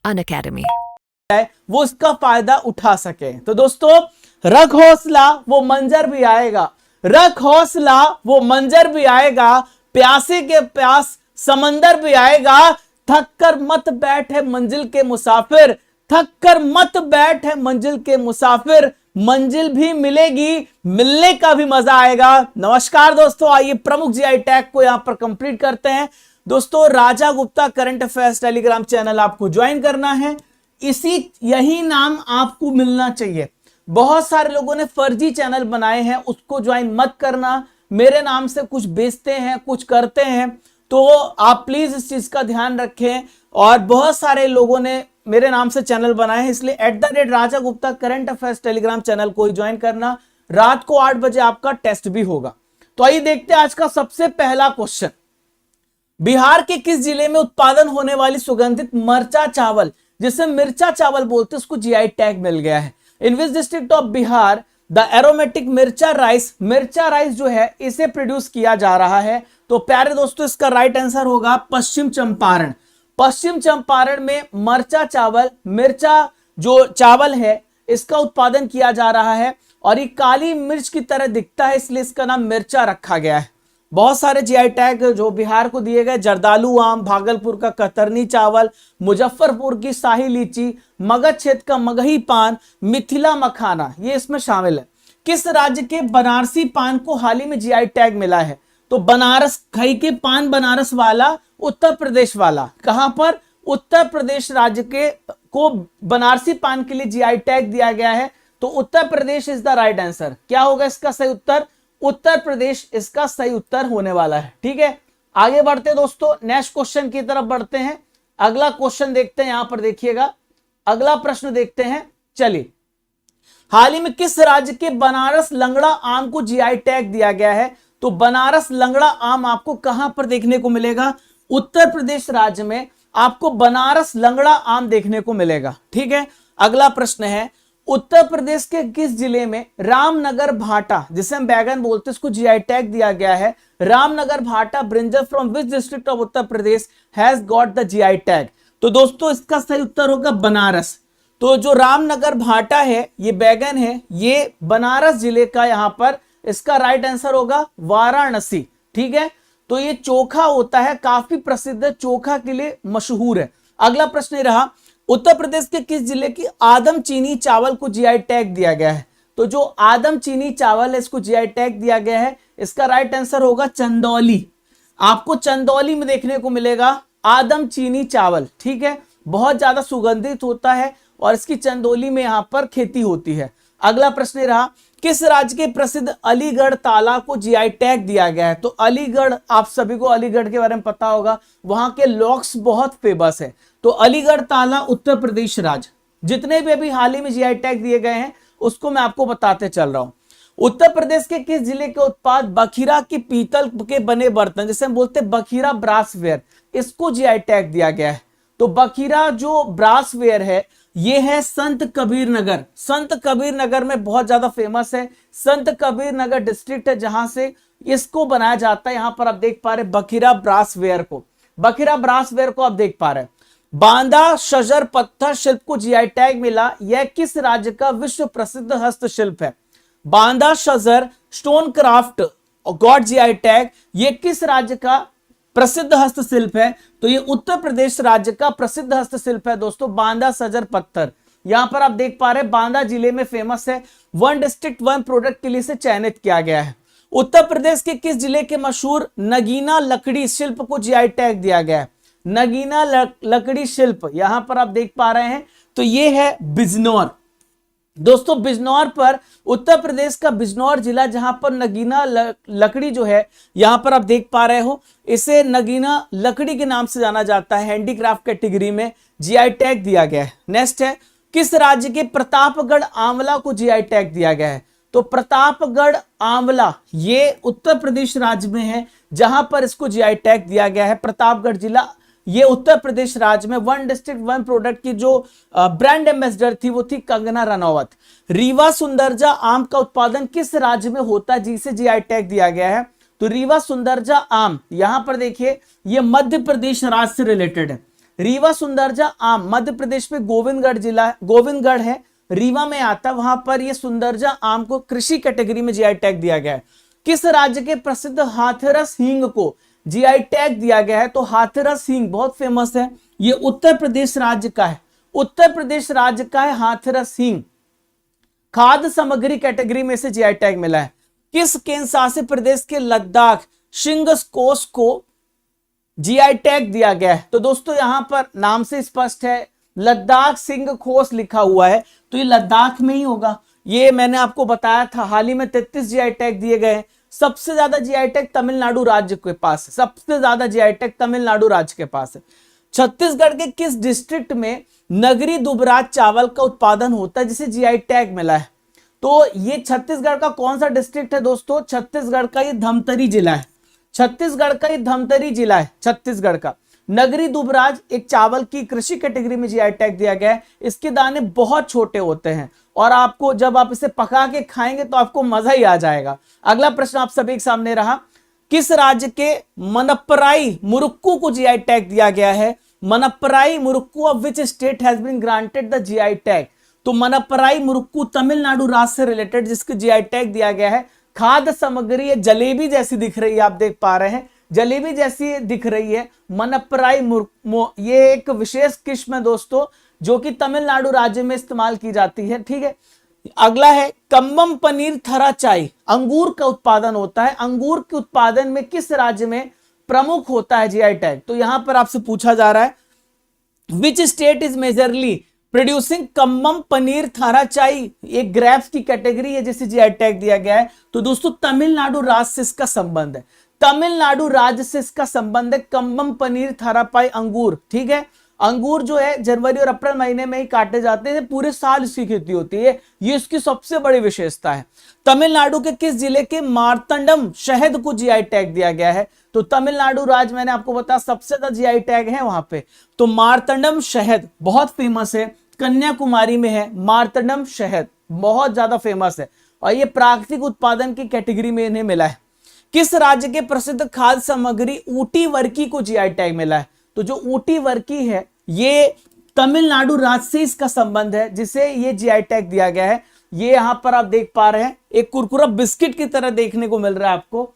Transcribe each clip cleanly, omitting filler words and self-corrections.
Unacademy है वो इसका फायदा उठा सके। तो दोस्तों, रख हौसला वो मंजर भी आएगा, रख हौसला वो मंजर भी आएगा, प्यासे के प्यास समंदर भी आएगा। थक कर मत बैठ है मंजिल के मुसाफिर, थक कर मत बैठ है मंजिल के मुसाफिर, मंजिल भी मिलेगी, मिलने का भी मजा आएगा। नमस्कार दोस्तों, आइए प्रमुख जीआई टैग को यहां पर कंप्लीट करते हैं। दोस्तों, Raja Gupta current affairs Telegram channel आपको ज्वाइन करना है, यही नाम आपको मिलना चाहिए। बहुत सारे लोगों ने फर्जी चैनल बनाए हैं, उसको ज्वाइन मत करना। मेरे नाम से कुछ बेचते हैं, कुछ करते हैं, तो आप प्लीज इस चीज का ध्यान रखें। और बहुत सारे लोगों ने मेरे नाम से चैनल बनाए हैं, इसलिए @Raja Gupta current affairs Telegram channel को ज्वाइन करना। रात को 8 बजे आपका टेस्ट भी होगा। तो आइए देखते हैं आज का सबसे पहला क्वेश्चन। बिहार के किस जिले में उत्पादन होने वाली सुगंधित मरचा चावल, जिसे मिर्चा चावल बोलते हैं, उसको जीआई टैग मिल गया है? In which district of Bihar the aromatic Mircha rice जो है इसे प्रोड्यूस किया जा रहा है? तो प्यारे दोस्तों, इसका राइट आंसर होगा पश्चिम चंपारण। पश्चिम चंपारण में मिर्चा जो चावल है इसका उत्पादन किया जा रहा है, और ये काली मिर्च की तरह दिखता है, इसलिए इसका नाम मिर्चा रखा गया है। बहुत सारे जीआई टैग जो बिहार को दिए गए, जर्दालू आम, भागलपुर का कतरनी चावल, मुजफ्फरपुर की शाही लीची, मगध क्षेत्र का मगही पान, मिथिला मखाना, ये इसमें शामिल है। किस राज्य के बनारसी पान को हाल ही में जीआई टैग मिला है? तो बनारस खई के पान, बनारस वाला, उत्तर प्रदेश वाला। कहां पर? उत्तर प्रदेश राज्य के को बनारसी पान के लिए जीआई टैग दिया गया है। तो Uttar Pradesh is the right answer. क्या होगा इसका सही उत्तर? उत्तर प्रदेश इसका सही उत्तर होने वाला है। ठीक है, आगे बढ़ते हैं दोस्तों, नेक्स्ट क्वेश्चन की तरफ बढ़ते हैं। अगला क्वेश्चन देखते हैं, यहां पर देखिएगा, अगला प्रश्न देखते हैं। चलिए, हाल ही में किस राज्य के बनारस लंगड़ा आम को जीआई टैग दिया गया है? तो बनारस लंगड़ा आम आपको कहां पर देखने को मिलेगा? उत्तर प्रदेश राज्य में आपको बनारस लंगड़ा आम देखने को मिलेगा। ठीक है, अगला प्रश्न है, उत्तर प्रदेश के किस जिले में रामनगर भाटा, जिसे हम बैगन बोलते हैं, इसको जीआई टैग दिया गया है? रामनगर भाटा brinjal from which district of Uttar Pradesh has got the GI tag? तो दोस्तों, इसका सही उत्तर होगा बनारस। तो जो रामनगर भाटा है, ये बैगन है, ये बनारस जिले का यहां पर इसका राइट आंसर होगा वाराणसी। ठीक है, तो ये चोखा होता है, काफी प्रसिद्ध, चोखा के लिए मशहूर है। अगला प्रश्न ये रहा, उत्तर प्रदेश के किस जिले की आदम चीनी चावल को जीआई टैग दिया गया है? तो जो आदम चीनी चावल है इसको जीआई टैग दिया गया है, इसका राइट आंसर होगा चंदौली। आपको चंदौली में देखने को मिलेगा आदम चीनी चावल। ठीक है, बहुत ज्यादा सुगंधित होता है और इसकी चंदौली में यहां पर खेती होती है। अगला प्रश्न रहा, किस राज्य के प्रसिद्ध अलीगढ़ ताला को जीआई टैग दिया गया है? तो अलीगढ़, आप सभी को अलीगढ़ के बारे में पता होगा, वहां के लॉक्स बहुत फेमस है। तो अलीगढ़ ताला उत्तर प्रदेश राज्य, जितने भी अभी हाल ही में जीआई टैग दिए गए हैं उसको मैं आपको बताते चल रहा हूं। उत्तर प्रदेश के किस जिले के उत्पाद बखीरा के पीतल के बने बर्तन, जिसे हम बोलते हैं बखीरा ब्रासवेयर, इसको जीआई टैग दिया गया है? तो बखीरा जो ब्रासवेयर है ये है संत कबीर नगर। संत कबीर नगर में बहुत ज्यादा फेमस है। संत कबीर नगर डिस्ट्रिक्ट है जहां से इसको बनाया जाता है। यहां पर आप देख पा रहे बखीरा ब्रासवेयर को, बखीरा ब्रासवेयर को आप देख पा रहे हैं। बांदा शजर पत्थर शिल्प को जीआई टैग मिला, यह किस राज्य का विश्व प्रसिद्ध हस्तशिल्प है? Banda Shajar stone craft got GI tag, ये किस राज्य का प्रसिद्ध हस्तशिल्प है? तो ये उत्तर प्रदेश राज्य का प्रसिद्ध हस्तशिल्प है दोस्तों, बांदा सजर पत्थर। यहां पर आप देख पा रहे हैं बांदा जिले में फेमस है, 1 डिस्ट्रिक्ट 1 प्रोडक्ट के लिए इसे चयनित किया गया है। उत्तर प्रदेश के किस जिले के मशहूर नगीना लकड़ी शिल्प को जीआई टैग दिया गया है? नगीना लकड़ी शिल्प यहां पर आप देख पा रहे हैं, तो ये है बिजनौर। दोस्तों, बिजनौर पर, उत्तर प्रदेश का बिजनौर जिला, जहां पर नगीना लकड़ी जो है, यहां पर आप देख पा रहे हो, इसे नगीना लकड़ी के नाम से जाना जाता है। हैंडीक्राफ्ट कैटेगरी में जीआई टैग दिया गया है। नेक्स्ट है, किस राज्य के प्रतापगढ़ आंवला को जीआई टैग दिया गया है? तो प्रतापगढ़ आंवला ये उत्तर प्रदेश राज्य में है, जहां पर इसको जीआई टैग दिया गया है। प्रतापगढ़ जिला ये उत्तर प्रदेश राज्य में 1 डिस्ट्रिक्ट 1 प्रोडक्ट की जो ब्रांड एम्बेसडर थी वो थी कंगना रनौत। रीवा सुंदरजा आम का उत्पादन किस राज्य में होता है जिसे जीआई टैग दिया गया है? तो रीवा सुंदरजा आम, यहां पर देखिए ये मध्य प्रदेश राज्य से रिलेटेड है। रीवा सुंदरजा आम मध्य प्रदेश में गोविंदगढ़ जिला, गोविंदगढ़ है, रीवा में आता है, वहां पर ये सुंदरजा आम को कृषि कैटेगरी में जीआई टैग दिया गया है। किस राज्य के प्रसिद्ध हाथरस हींग को जीआई टैग दिया गया है? तो हाथरस हींग बहुत फेमस है, ये उत्तर प्रदेश राज्य का है, उत्तर प्रदेश राज्य का है हाथरस हींग। खाद्य सामग्री कैटेगरी में से जीआई टैग मिला है। किस केंद्र शासित प्रदेश के लद्दाख शिंगकोश को जीआई टैग दिया गया है? तो दोस्तों यहां पर नाम से स्पष्ट है, लद्दाख शिंगकोश लिखा हुआ है, तो ये लद्दाख में ही होगा। ये मैंने आपको बताया था, हाल ही में 33 जीआई टैग दिए गए। सबसे ज्यादा जीआई टैग तमिलनाडु राज्य के पास है, सबसे ज्यादा जीआई टैग तमिलनाडु राज्य के पास है। छत्तीसगढ़ के किस डिस्ट्रिक्ट में नगरी दुबराज चावल का उत्पादन होता है जिसे जीआई टैग मिला है? तो ये छत्तीसगढ़ का कौन सा डिस्ट्रिक्ट है दोस्तों? छत्तीसगढ़ का ये धमतरी जिला है, छत्तीसगढ़ का ये धमतरी जिला है छत्तीसगढ़ का। नगरी दुबराज एक चावल की कृषि कैटेगरी में जीआई टैग दिया गया है। इसके दाने बहुत छोटे होते हैं और आपको जब आप इसे पका के खाएंगे तो आपको मजा ही आ जाएगा। अगला प्रश्न आप सभी के सामने रहा, किस राज्य के मनप्पराई मुरुक्कू को जीआई टैग दिया गया है? Manapparai murukku of which state has been granted the GI tag? तो मनप्पराई मुरुक्कू तमिलनाडु राज्य से रिलेटेड जिसको जीआई टैग दिया गया है। खाद्य सामग्री ये जलेबी जैसी दिख रही है, आप देख पा रहे हैं, जलेबी जैसी दिख रही है। मनप्पराई ये एक विशेष किस्म है दोस्तों जो कि तमिलनाडु राज्य में इस्तेमाल की जाती है, ठीक है। अगला है कम्बम पनीर थराचाई, अंगूर का उत्पादन होता है, अंगूर के उत्पादन में किस राज्य में प्रमुख होता है जीआई टैग? तो यहां पर आपसे पूछा जा रहा है which state is majorly producing Cumbum Panneer Thratchai, एक ग्रेप्स की कैटेगरी है जिसे जीआई टैग दिया गया है। तो दोस्तों तमिलनाडु राज्य से इसका संबंध है, तमिलनाडु राज्य से इसका संबंध है। कम्बम पनीर थारापाई अंगूर, ठीक है। अंगूर जो है जनवरी और अप्रैल महीने में ही काटे जाते हैं, पूरे साल इसकी खेती होती है, ये इसकी सबसे बड़ी विशेषता है। तमिलनाडु के किस जिले के मार्तंडम शहद को जीआई टैग दिया गया है? तो तमिलनाडु राज्य मैंने आपको बताया सबसे ज्यादा जीआई टैग है वहां पे, तो मार्तंडम शहद बहुत फेमस है, कन्याकुमारी में है मार्तंडम शहद, बहुत ज्यादा फेमस है और ये प्राकृतिक उत्पादन की कैटेगरी में इन्हें मिला है। किस राज्य के प्रसिद्ध खाद्य सामग्री ऊटी वर्की को जीआई टैग मिला है? तो जो ऊटी वर्की है ये तमिलनाडु राज्य से इसका संबंध है जिसे ये जीआई टैग दिया गया है। ये यहां पर आप देख पा रहे हैं, एक कुरकुरा बिस्किट की तरह देखने को मिल रहा है आपको।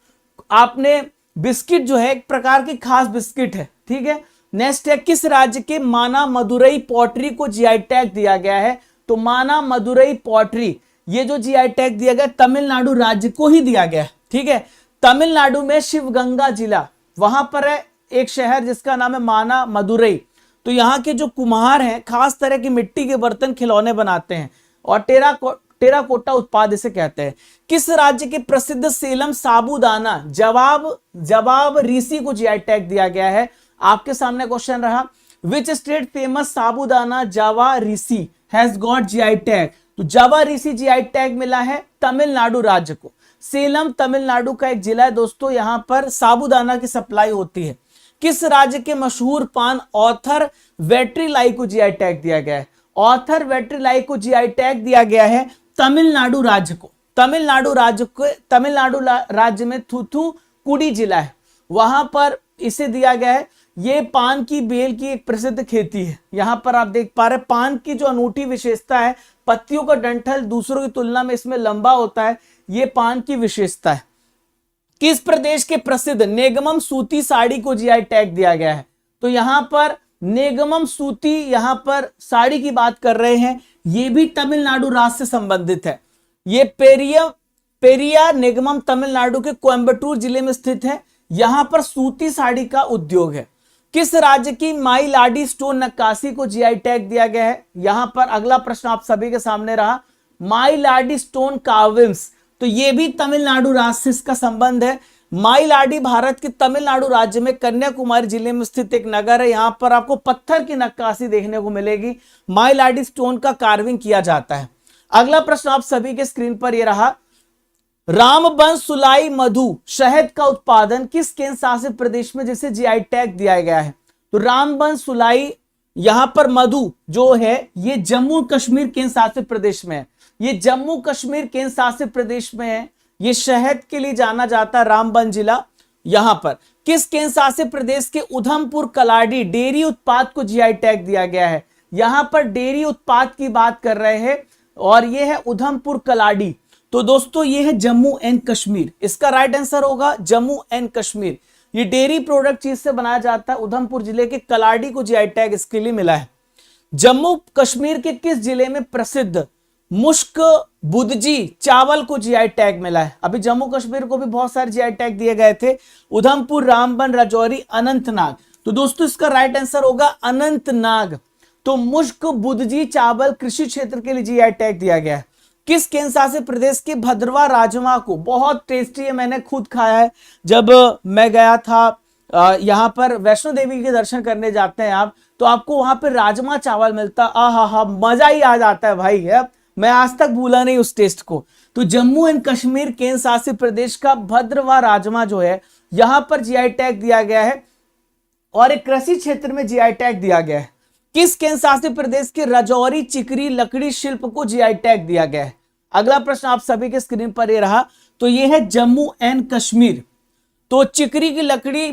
आपने बिस्किट जो है एक प्रकार की खास बिस्किट है, ठीक है। नेक्स्ट है किस राज्य के माना मदुरई पॉटरी को जीआई टैग दिया गया है? तो माना मदुरई पॉटरी ये जो जीआई टैग दिया गया तमिलनाडु राज्य को ही दिया गया है, ठीक है। तमिलनाडु में शिवगंगा जिला, वहां पर है एक शहर जिसका नाम है माना मदुरई। तो यहाँ के जो कुम्हार हैं खास तरह की मिट्टी के बर्तन खिलौने बनाते हैं और टेराकोटा उत्पाद इसे कहते हैं। किस राज्य के प्रसिद्ध सेलम साबूदाना जवाब ऋषि को जीआई टैग दिया गया है? आपके सामने क्वेश्चन रहा, which state famous sabudana Java Rishi has got GI tag? तो जावा ऋषि जीआई टैग मिला है तमिलनाडु राज्य को। सेलम तमिलनाडु का एक जिला है दोस्तों, यहां पर साबूदाना की सप्लाई होती है। किस राज्य के मशहूर पान ऑथर वेट्रीलाई को जीआई टैग दिया गया है? ऑथर वेट्रीलाई को जीआई टैग दिया गया है तमिलनाडु राज्य को। तमिलनाडु राज्य में थूथुकुडी जिला है, वहां पर इसे दिया गया है। ये पान की बेल की एक प्रसिद्ध खेती है। यहां पर आप देख पा रहे हैं पान की जो अनूठी विशेषता है, पत्तियों का डंठल दूसरों की तुलना में इसमें लंबा होता है, ये पान की विशेषता है। किस प्रदेश के प्रसिद्ध नेगमम सूती साड़ी को जीआई टैग दिया गया है? तो यहां पर नेगमम सूती, यहां पर साड़ी की बात कर रहे हैं, ये भी तमिलनाडु राज्य से संबंधित है। ये पेरिया नेगमम तमिलनाडु के कोयंबटूर जिले में स्थित है, यहां पर सूती साड़ी का उद्योग है। किस राज्य की माई लाडी स्टोन नक्काशी को जीआई टैग दिया गया है? यहां पर अगला प्रश्न आप सभी के सामने रहा, माई लाडी स्टोन कार्विंग्स, तो ये भी तमिलनाडु राज्य से इसका संबंध है। माइलाडी भारत के तमिलनाडु राज्य में कन्याकुमारी जिले में स्थित एक नगर है, यहां पर आपको पत्थर की नक्काशी देखने को मिलेगी, माइलाडी स्टोन का कार्विंग किया जाता है। अगला प्रश्न आप सभी के स्क्रीन पर यह रहा, रामबन सुलाई मधु शहद का उत्पादन किस केंद्र शासित प्रदेश में जिसे जीआई टैग दिया गया है? तो रामबन सुलाई, यहां पर मधु जो है ये जम्मू कश्मीर केंद्र शासित प्रदेश में है, ये जम्मू कश्मीर केंद्र शासित प्रदेश में है। ये शहद के लिए जाना जाता है रामबन जिला, यहां पर किस केंद्र शासित प्रदेश के उधमपुर कलाडी डेयरी उत्पाद को जीआई टैग दिया गया है? यहां पर डेयरी उत्पाद की बात कर रहे हैं और यह है उधमपुर कलाडी। तो दोस्तों ये है जम्मू एंड कश्मीर, इसका राइट आंसर होगा जम्मू एंड कश्मीर। ये डेयरी प्रोडक्ट चीज से बनाया जाता है। उधमपुर जिले के कलाडी को जीआई टैग इसके लिए मिला है। जम्मू कश्मीर के किस जिले में प्रसिद्ध मुश्क बुदजी चावल को जीआई टैग मिला है? अभी जम्मू कश्मीर को भी बहुत सारे जीआई टैग दिए गए थे, उधमपुर, रामबन, राजौरी, अनंतनाग। तो दोस्तों इसका राइट आंसर होगा अनंतनाग। तो मुश्क बुदजी चावल कृषि क्षेत्र के लिए जीआई टैग दिया गया है। किस केंद्र शासित प्रदेश के भद्रवा राजमा को, बहुत टेस्टी है, मैंने खुद खाया है जब मैं गया था यहाँ पर वैष्णो देवी के दर्शन करने जाते हैं आप, तो आपको वहां पर राजमा चावल मिलता, आहा मजा ही आ जाता है भाई है। मैं आज तक भूला नहीं उस टेस्ट को। तो जम्मू एंड कश्मीर केंद्र शासित प्रदेश का भद्रवा राजमा जो है यहां पर जीआई टैग दिया गया है और एक कृषि क्षेत्र में जीआई टैग दिया गया है। किस केंद्र शासित प्रदेश के राजौरी चिकरी लकड़ी शिल्प को जीआई टैग दिया गया है? अगला प्रश्न आप सभी के स्क्रीन पर ये रहा। तो ये है जम्मू एंड कश्मीर। तो चिकरी की लकड़ी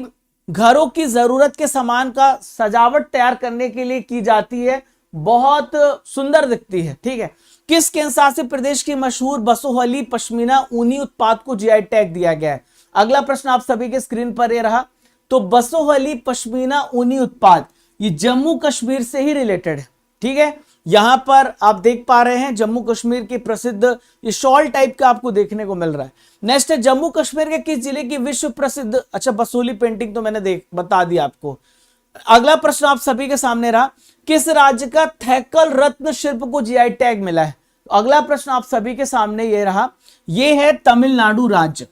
घरों की जरूरत के सामान का सजावट तैयार करने के लिए की जाती है, बहुत सुंदर दिखती है। ठीक है। किस केंद्र शासित प्रदेश की मशहूर बसोहली पश्मीना ऊनी उत्पाद को जीआई टैग दिया गया है? अगला प्रश्न आप सभी के स्क्रीन पर ये रहा। तो बसोहली पश्मीना ऊनी उत्पाद ये जम्मू कश्मीर से ही रिलेटेड है। ठीक है। यहां पर आप देख पा रहे हैं जम्मू कश्मीर की प्रसिद्ध ये शॉल टाइप का आपको देखने को मिल रहा है। नेक्स्ट है जम्मू कश्मीर के किस जिले की विश्व प्रसिद्ध, अच्छा बसोहली पेंटिंग तो मैंने बता दिया आपको। अगला प्रश्न आप सभी के सामने रहा। किस राज्य का थैकल रत्न शिल्प को जीआई टैग मिला है? अगला प्रश्न आप सभी के सामने ये रहा। ये है तमिलनाडु राज्य।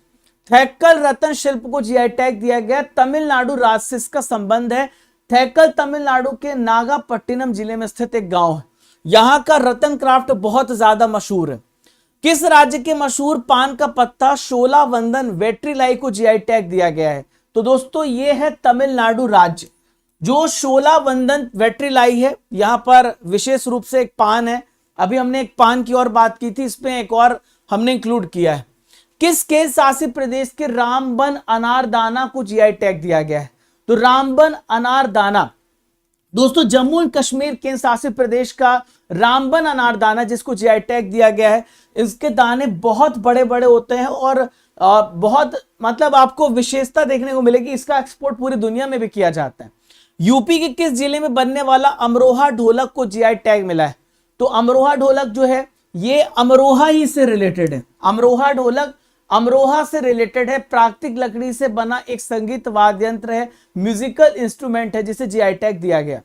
थैकल रत्न शिल्प को जीआई टैग दिया गया, तमिलनाडु राज्य से इसका संबंध है। थैकल तमिलनाडु के नागापट्टिनम जिले में स्थित एक गांव है। यहां का रतन क्राफ्ट बहुत ज्यादा मशहूर है। किस राज्य के मशहूर पान का पत्ता शोला वंदन वेट्रीलाई को जीआई टैग दिया गया है? तो दोस्तों ये है तमिलनाडु राज्य। जो शोला वंदन वेट्रीलाई है, यहां पर विशेष रूप से एक पान है। अभी हमने एक पान की और बात की थी, इसमें एक और हमने इंक्लूड किया है। किस केंद्र शासित प्रदेश के रामबन अनारदाना को जीआई टैग दिया गया है? तो रामबन अनारदाना दोस्तों जम्मू एंड कश्मीर केंद्र शासित प्रदेश का रामबन अनारदाना जिसको जीआई टैग दिया गया है, इसके दाने बहुत बड़े बड़े होते हैं और बहुत मतलब आपको विशेषता देखने को मिलेगी। इसका एक्सपोर्ट पूरी दुनिया में भी किया जाता है। यूपी के किस जिले में बनने वाला अमरोहा ढोलक को जीआई टैग मिला है? तो अमरोहा ढोलक जो है ये अमरोहा ही से रिलेटेड है। अमरोहा ढोलक अमरोहा से रिलेटेड है। प्राकृतिक लकड़ी से बना एक संगीत वाद्य यंत्र है, म्यूजिकल इंस्ट्रूमेंट है जिसे जीआई टैग दिया गया।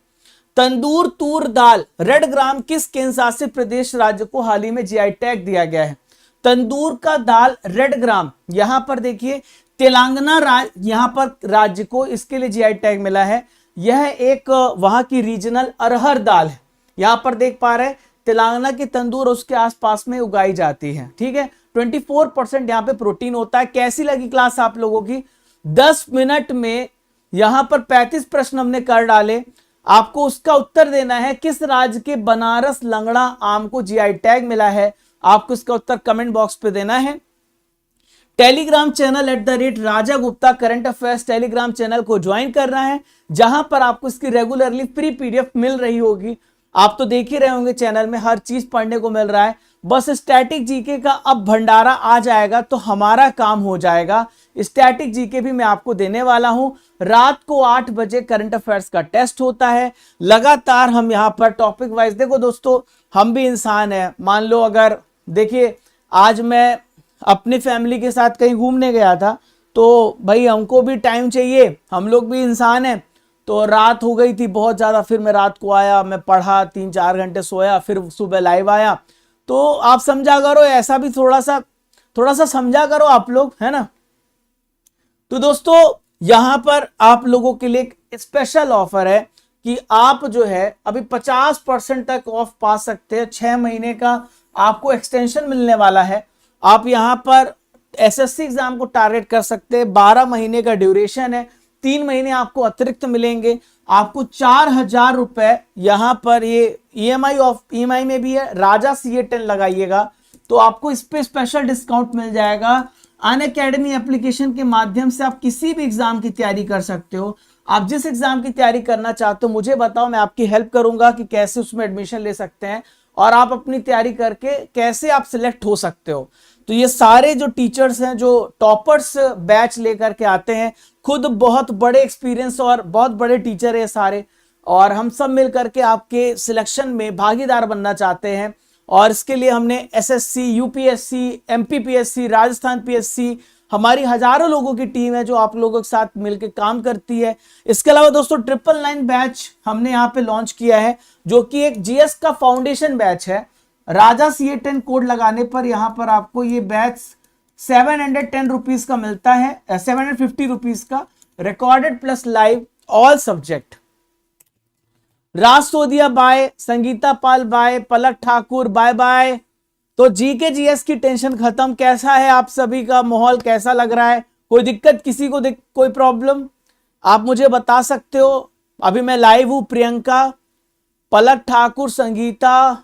तंदूर तूर दाल रेड ग्राम किस केंद्र शासित प्रदेश राज्य को हाल ही में जीआई टैग दिया गया है? तंदूर का दाल रेड ग्राम, यहां पर देखिए तेलंगाना यहां पर राज्य को इसके लिए जीआई टैग मिला है। यह एक वहां की रीजनल अरहर दाल है। यहां पर देख पा रहे हैं तेलंगाना की तंदूर उसके आसपास में उगाई जाती है। ठीक है। 24% यहाँ पे प्रोटीन होता है। कैसी लगी क्लास आप लोगों की? 10 मिनट में यहां पर 35 प्रश्न हमने कर डाले। आपको उसका उत्तर देना है किस राज्य के बनारस लंगड़ा आम को जीआई टैग मिला है। आपको इसका उत्तर कमेंट बॉक्स पे देना है। Telegram channel @Raja Gupta current affairs Telegram channel को ज्वाइन करना है, जहां पर आपको इसकी रेगुलरली फ्री पीडीएफ मिल रही होगी। आप तो देख ही रहे होंगे चैनल में हर चीज पढ़ने को मिल रहा है। बस स्टैटिक जीके का अब भंडारा आ जाएगा तो हमारा काम हो जाएगा। स्टैटिक जीके भी मैं आपको देने वाला हूं। रात को 8 बजे करंट अफेयर्स का टेस्ट होता है। लगातार हम यहां पर टॉपिक वाइज, देखो दोस्तों हम भी इंसान है। मान लो अगर देखिए आज मैं अपनी फैमिली के साथ कहीं घूमने गया था, तो भाई हमको भी टाइम चाहिए, हम लोग भी इंसान हैं। तो रात हो गई थी बहुत ज़्यादा, फिर मैं रात को आया, मैं पढ़ा, 3-4 घंटे सोया, फिर सुबह लाइव आया। तो आप समझा करो, ऐसा भी थोड़ा सा समझा करो आप लोग, है ना। तो दोस्तों यहां पर आप लोगों के लिए एक स्पेशल ऑफर है कि आप जो है अभी 50% तक ऑफ पा सकते हैं। 6 महीने का आपको एक्सटेंशन मिलने वाला है। आप यहां पर एसएससी एग्जाम को टारगेट कर सकते हैं। 12 महीने का ड्यूरेशन है, 3 महीने आपको अतिरिक्त मिलेंगे। आपको 4000 रुपए यहां पर ये ईएमआई में भी है। राजा CA10 लगाइएगा तो आपको इस पे स्पेशल डिस्काउंट मिल जाएगा। अनअकैडमी एप्लीकेशन के माध्यम से आप किसी भी एग्जाम की तैयारी कर सकते हो। आप जिस एग्जाम की तैयारी करना चाहते हो मुझे बताओ, मैं आपकी हेल्प करूंगा कि कैसे उसमें एडमिशन ले सकते हैं और आप अपनी तैयारी करके कैसे आप सिलेक्ट हो सकते हो। तो ये सारे जो टीचर्स हैं जो टॉपर्स बैच लेकर के आते हैं, खुद बहुत बड़े एक्सपीरियंस और बहुत बड़े टीचर है सारे, और हम सब मिलकर के आपके सिलेक्शन में भागीदार बनना चाहते हैं। और इसके लिए हमने SSC, UPSC, MPPSC, Rajasthan PSC, हमारी हजारों लोगों की टीम है जो आप लोगों के साथ मिलकर काम करती है। इसके अलावा दोस्तों 999 बैच हमने यहाँ पे लॉन्च किया है जो कि एक जीएस का फाउंडेशन बैच है। राजा CA10 कोड लगाने पर यहाँ पर आपको ये बैच 710 रुपीज का मिलता है, 750 रुपीज का, recorded plus live all subject. Raj Sodiya bye, Sangeeta Pal bye, Palak Thakur bye bye. तो जीके जीएस की टेंशन खत्म। कैसा है आप सभी का माहौल, कैसा लग रहा है? कोई दिक्कत, किसी को कोई प्रॉब्लम आप मुझे बता सकते हो। अभी मैं लाइव हूं। प्रियंका, पलक ठाकुर, संगीता,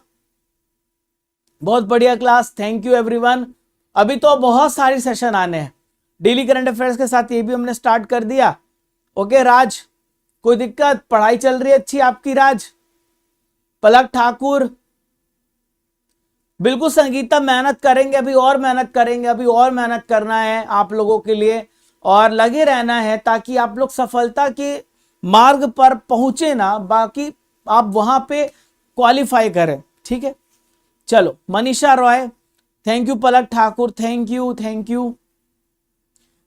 बहुत बढ़िया क्लास, थैंक यू एवरीवन। अभी तो बहुत सारे सेशन आने हैं डेली करंट अफेयर्स के साथ, ये भी हमने स्टार्ट कर दिया। ओके राज, कोई दिक्कत? पढ़ाई चल रही है अच्छी आपकी राज? पलक ठाकुर, बिल्कुल संगीता, मेहनत करेंगे, अभी और मेहनत करेंगे, अभी और मेहनत करना है आप लोगों के लिए और लगे रहना है ताकि आप लोग सफलता के मार्ग पर पहुंचे ना, बाकी आप वहां पे क्वालिफाई करें। ठीक है, चलो Manisha Roy, thank you. Palak Thakur, thank you, thank you.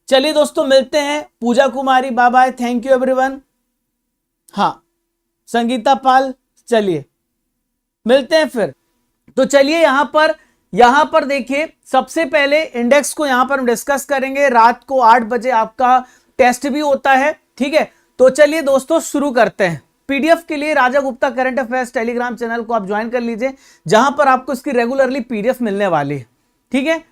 चलिए दोस्तों मिलते हैं। Pooja Kumari, bye bye, thank you everyone. हाँ संगीता पाल, चलिए मिलते हैं फिर। तो चलिए यहां पर देखिए, सबसे पहले इंडेक्स को यहां पर हम डिस्कस करेंगे। रात को 8 बजे आपका टेस्ट भी होता है। ठीक है, तो चलिए दोस्तों शुरू करते हैं। पीडीएफ के लिए Raja Gupta current affairs Telegram channel को आप ज्वाइन कर लीजिए, जहां पर आपको इसकी रेगुलरली पीडीएफ मिलने वाली है। ठीक है,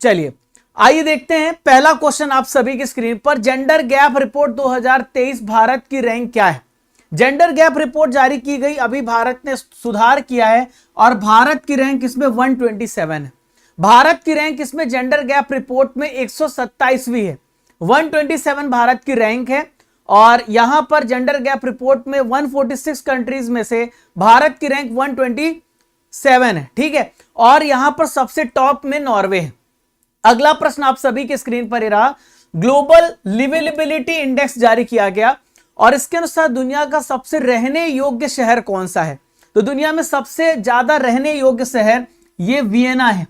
चलिए आइए देखते हैं। पहला क्वेश्चन आप सभी की स्क्रीन पर, जेंडर गैप रिपोर्ट 2023 भारत की रैंक क्या है? जेंडर गैप रिपोर्ट जारी की गई, अभी भारत ने सुधार किया है और भारत की रैंक इसमें 127 है। भारत की रैंक इसमें जेंडर गैप रिपोर्ट में 127वीं है। 127 भारत की रैंक है और यहां पर जेंडर गैप रिपोर्ट में 146 कंट्रीज में से भारत की रैंक 127 है। ठीक है, और यहां पर सबसे टॉप में नॉर्वे है। अगला प्रश्न आप सभी के स्क्रीन पर ही रहा, ग्लोबल लिवेबिलिटी इंडेक्स जारी किया गया और इसके अनुसार दुनिया का सबसे रहने योग्य शहर कौन सा है? तो दुनिया में सबसे ज्यादा रहने योग्य शहर ये वियना है।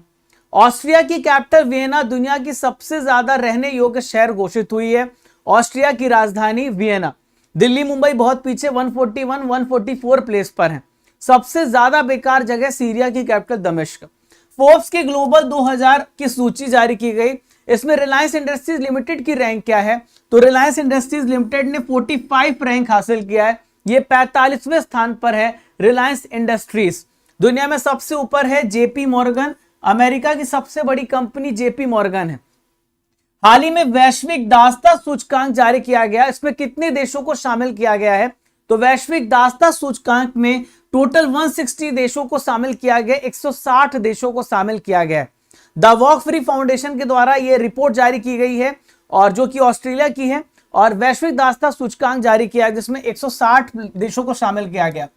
ऑस्ट्रिया की कैपिटल वियना दुनिया की सबसे ज्यादा रहने योग्य शहर घोषित हुई है। ऑस्ट्रिया की राजधानी वियना। दिल्ली मुंबई बहुत पीछे 141, 144 प्लेस पर है। सबसे ज्यादा बेकार जगह सीरिया की कैपिटल दमिश्क। फोर्ब्स की ग्लोबल 2000 की सूची जारी की गई, इसमें रिलायंस इंडस्ट्रीज लिमिटेड की रैंक क्या है? तो रिलायंस इंडस्ट्रीज लिमिटेड ने 45 रैंक हासिल किया है, ये 45वें स्थान पर है रिलायंस इंडस्ट्रीज। दुनिया में सबसे ऊपर है जेपी मॉर्गन, अमेरिका की सबसे बड़ी कंपनी जेपी मॉर्गन है। हाल ही में वैश्विक दासता सूचकांक जारी किया गया, इसमें कितने देशों को शामिल किया गया है? तो वैश्विक दासता सूचकांक में टोटल 160 देशों को शामिल किया गया, 160 देशों को शामिल किया गया। द वॉक फ्री फाउंडेशन के द्वारा यह रिपोर्ट जारी की गई है और जो कि ऑस्ट्रेलिया की है, और वैश्विक दासता सूचकांक जारी किया है जिसमें 160 देशों को शामिल किया गया।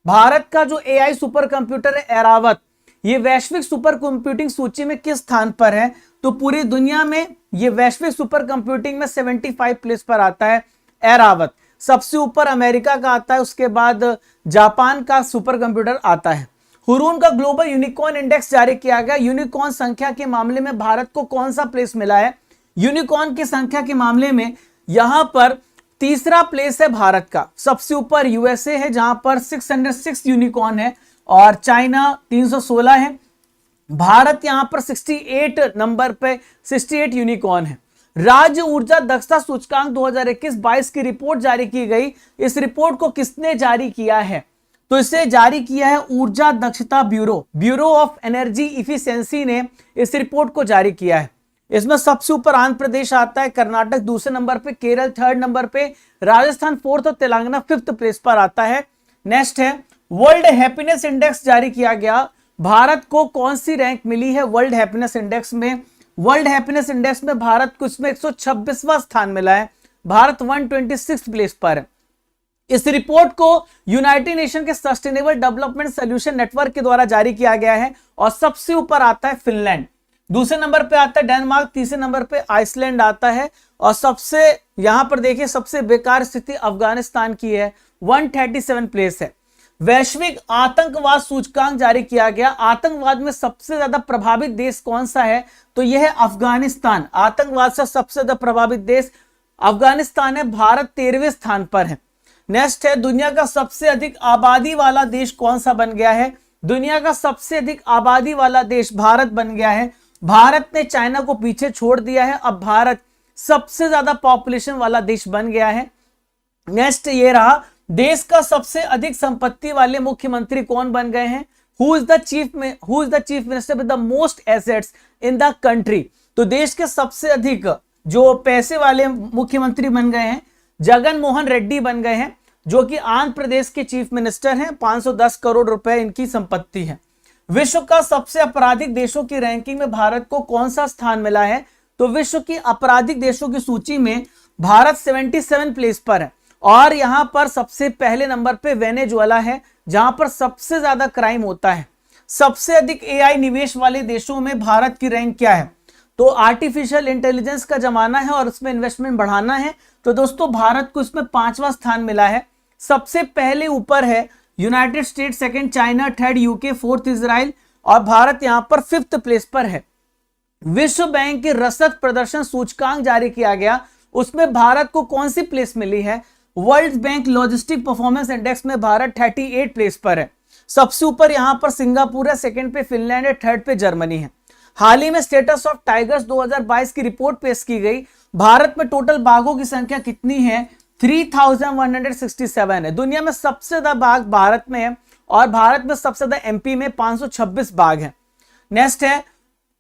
भारत का जो एआई सुपर कंप्यूटर है एरावत, ये वैश्विक सुपर कंप्यूटिंग सूची में किस स्थान पर है? तो पूरी दुनिया में ये वैश्विक सुपर कंप्यूटिंग में 75 प्लेस पर आता है एरावत। सबसे ऊपर अमेरिका का आता है, उसके बाद जापान का सुपर कंप्यूटर आता है। हुरून का ग्लोबल यूनिकॉर्न इंडेक्स जारी किया गया। यूनिकॉर्न संख्या के मामले में भारत को कौन सा प्लेस मिला है? यूनिकॉर्न की संख्या के मामले में यहां पर तीसरा प्लेस है भारत का। सबसे ऊपर यूएसए है जहां पर 606 यूनिकॉर्न है और चाइना 316 है। भारत यहां पर 68 नंबर पे 68 यूनिकॉर्न है। राज्य ऊर्जा दक्षता सूचकांक 2021-22 की रिपोर्ट जारी की गई। इस रिपोर्ट को किसने जारी किया है? तो इसे जारी किया है ऊर्जा दक्षता ब्यूरो ऑफ एनर्जी इफिशियंसी ने इस रिपोर्ट को जारी किया है। इसमें सबसे ऊपर आंध्र प्रदेश आता है, कर्नाटक दूसरे नंबर पे, केरल थर्ड नंबर पे, राजस्थान फोर्थ और तेलंगाना फिफ्थ प्लेस पर आता है। नेक्स्ट है वर्ल्ड हैप्पीनेस इंडेक्स जारी किया गया। भारत को कौन सी रैंक मिली है वर्ल्ड हैप्पीनेस इंडेक्स में? वर्ल्ड हैप्पीनेस इंडेक्स में भारत को इसमें 126वां स्थान मिला है। भारत 126 प्लेस पर है। इस रिपोर्ट को यूनाइटेड नेशन के सस्टेनेबल डेवलपमेंट सोल्यूशन नेटवर्क के द्वारा जारी किया गया है और सबसे ऊपर आता है फिनलैंड, दूसरे नंबर पे आता है डेनमार्क, तीसरे नंबर पे आइसलैंड आता है और सबसे यहां पर देखिए सबसे बेकार स्थिति अफगानिस्तान की है, 137 प्लेस है। वैश्विक आतंकवाद सूचकांक जारी किया गया। आतंकवाद में सबसे ज्यादा प्रभावित देश कौन सा है, तो यह है अफगानिस्तान। आतंकवाद से सबसे ज्यादा प्रभावित देश अफगानिस्तान है। भारत 13वें स्थान पर है। नेक्स्ट है, दुनिया का सबसे अधिक आबादी वाला देश कौन सा बन गया है। दुनिया का सबसे अधिक आबादी वाला देश भारत बन गया है। भारत ने चाइना को पीछे छोड़ दिया है। अब भारत सबसे ज्यादा पॉपुलेशन वाला देश बन गया है। नेक्स्ट ये रहा, देश का सबसे अधिक संपत्ति वाले मुख्यमंत्री कौन बन गए हैं। Who is the chief minister with the most assets in the country. तो देश के सबसे अधिक जो पैसे वाले मुख्यमंत्री बन गए हैं, जगन मोहन रेड्डी बन गए हैं, जो कि आंध्र प्रदेश के चीफ मिनिस्टर हैं। 510 करोड़ रुपए इनकी संपत्ति है। विश्व का सबसे आपराधिक देशों की रैंकिंग में भारत को कौन सा स्थान मिला है, तो विश्व की आपराधिक देशों की सूची में भारत 77 प्लेस पर है और यहां पर सबसे पहले नंबर पे वेनेजुएला है, जहां पर सबसे ज्यादा क्राइम होता है। सबसे अधिक एआई निवेश वाले देशों में भारत की रैंक क्या है, तो आर्टिफिशियल इंटेलिजेंस का जमाना है और उसमें इन्वेस्टमेंट बढ़ाना है, तो दोस्तों भारत को इसमें 5वां स्थान मिला है। सबसे पहले ऊपर है United states, second China, third UK, fourth Israel और भारत यहां पर 5th प्लेस पर है। विश्व बैंक के रसद प्रदर्शन सूचकांक जारी किया गया, उसमें भारत को कौन सी प्लेस मिली है। World bank logistic performance index में भारत 38 प्लेस पर है। सबसे ऊपर यहां पर सिंगापुर है, सेकंड पे फिनलैंड है, थर्ड पे जर्मनी है। हाल ही में स्टेटस ऑफ टाइगर्स 2022 की रिपोर्ट पेश की गई। भारत में टोटल बाघों की संख्या कितनी है, 3167 है। दुनिया में सबसे ज्यादा बाघ भारत में है और भारत में सबसे ज्यादा एमपी में 526 बाघ है। नेक्स्ट है,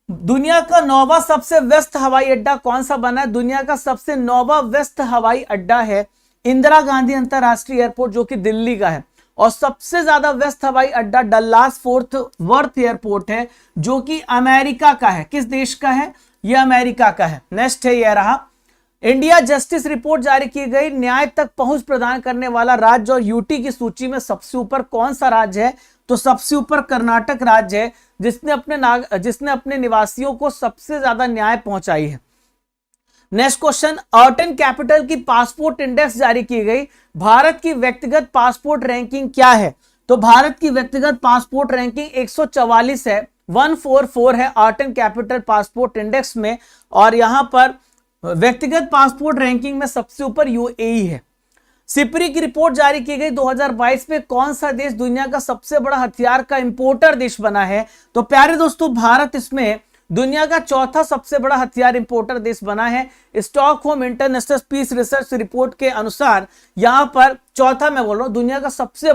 दुनिया का 9वां सबसे व्यस्त हवाई अड्डा कौन सा बना है। दुनिया का सबसे 9वां व्यस्त हवाई अड्डा है इंदिरा गांधी अंतरराष्ट्रीय एयरपोर्ट, जो कि दिल्ली का है। और सबसे ज्यादा व्यस्त हवाई अड्डा डल्लास फोर्ट वर्थ एयरपोर्ट है, जो कि अमेरिका का है। किस देश का है, यह अमेरिका का है। नेक्स्ट है, यह रहा, इंडिया जस्टिस रिपोर्ट जारी की गई। न्याय तक पहुंच प्रदान करने वाला राज्य और यूटी की सूची में सबसे ऊपर कौन सा राज्य है, तो सबसे ऊपर कर्नाटक राज्य है, जिसने अपने निवासियों को सबसे ज्यादा न्याय पहुंचाई है। नेक्स्ट क्वेश्चन, अर्टन कैपिटल की पासपोर्ट इंडेक्स जारी की गई। भारत की व्यक्तिगत पासपोर्ट रैंकिंग क्या है, तो भारत की व्यक्तिगत पासपोर्ट रैंकिंग 144 है, 144 है अर्टन कैपिटल पासपोर्ट इंडेक्स में। और यहां पर व्यक्तिगत पासपोर्ट रैंकिंग में सबसे ऊपर यूएई है। सिपरी की रिपोर्ट जारी की गई 2022 में, कौन सा देश दुनिया का सबसे बड़ा हथियार का इंपोर्टर देश बना है, तो प्यारे दोस्तों भारत इसमें दुनिया का चौथा सबसे बड़ा हथियार इंपोर्टर देश बना है। Stockholm International Peace Research report के अनुसार यहां पर चौथा, मैं बोल रहा हूं दुनिया का सबसे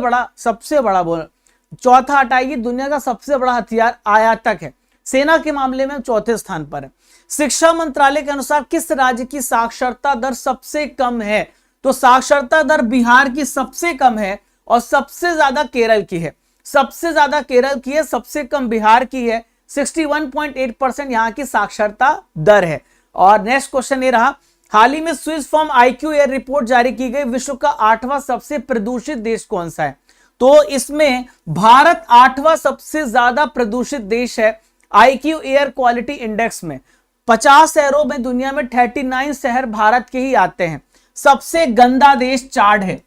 बड़ा बोल, चौथा हटाइए, दुनिया का सबसे बड़ा हथियार आयातक है। सेना के मामले में चौथे स्थान पर है। शिक्षा मंत्रालय के अनुसार किस राज्य की साक्षरता दर सबसे कम है, तो साक्षरता दर बिहार की सबसे कम है और सबसे ज्यादा केरल की है। सबसे ज्यादा केरल की है, सबसे कम बिहार की है। 61.8% यहां की साक्षरता दर है। और नेक्स्ट क्वेश्चन ये रहा, हाल ही में Swiss form IQ air report जारी की गई। विश्व का 8वां सबसे प्रदूषित देश कौन सा है, तो इसमें भारत 8वां सबसे ज्यादा प्रदूषित देश है IQ एयर क्वालिटी इंडेक्स में। 50 शहरों में दुनिया में 39 शहर भारत के ही आते हैं। सबसे गंदा देश चाड है,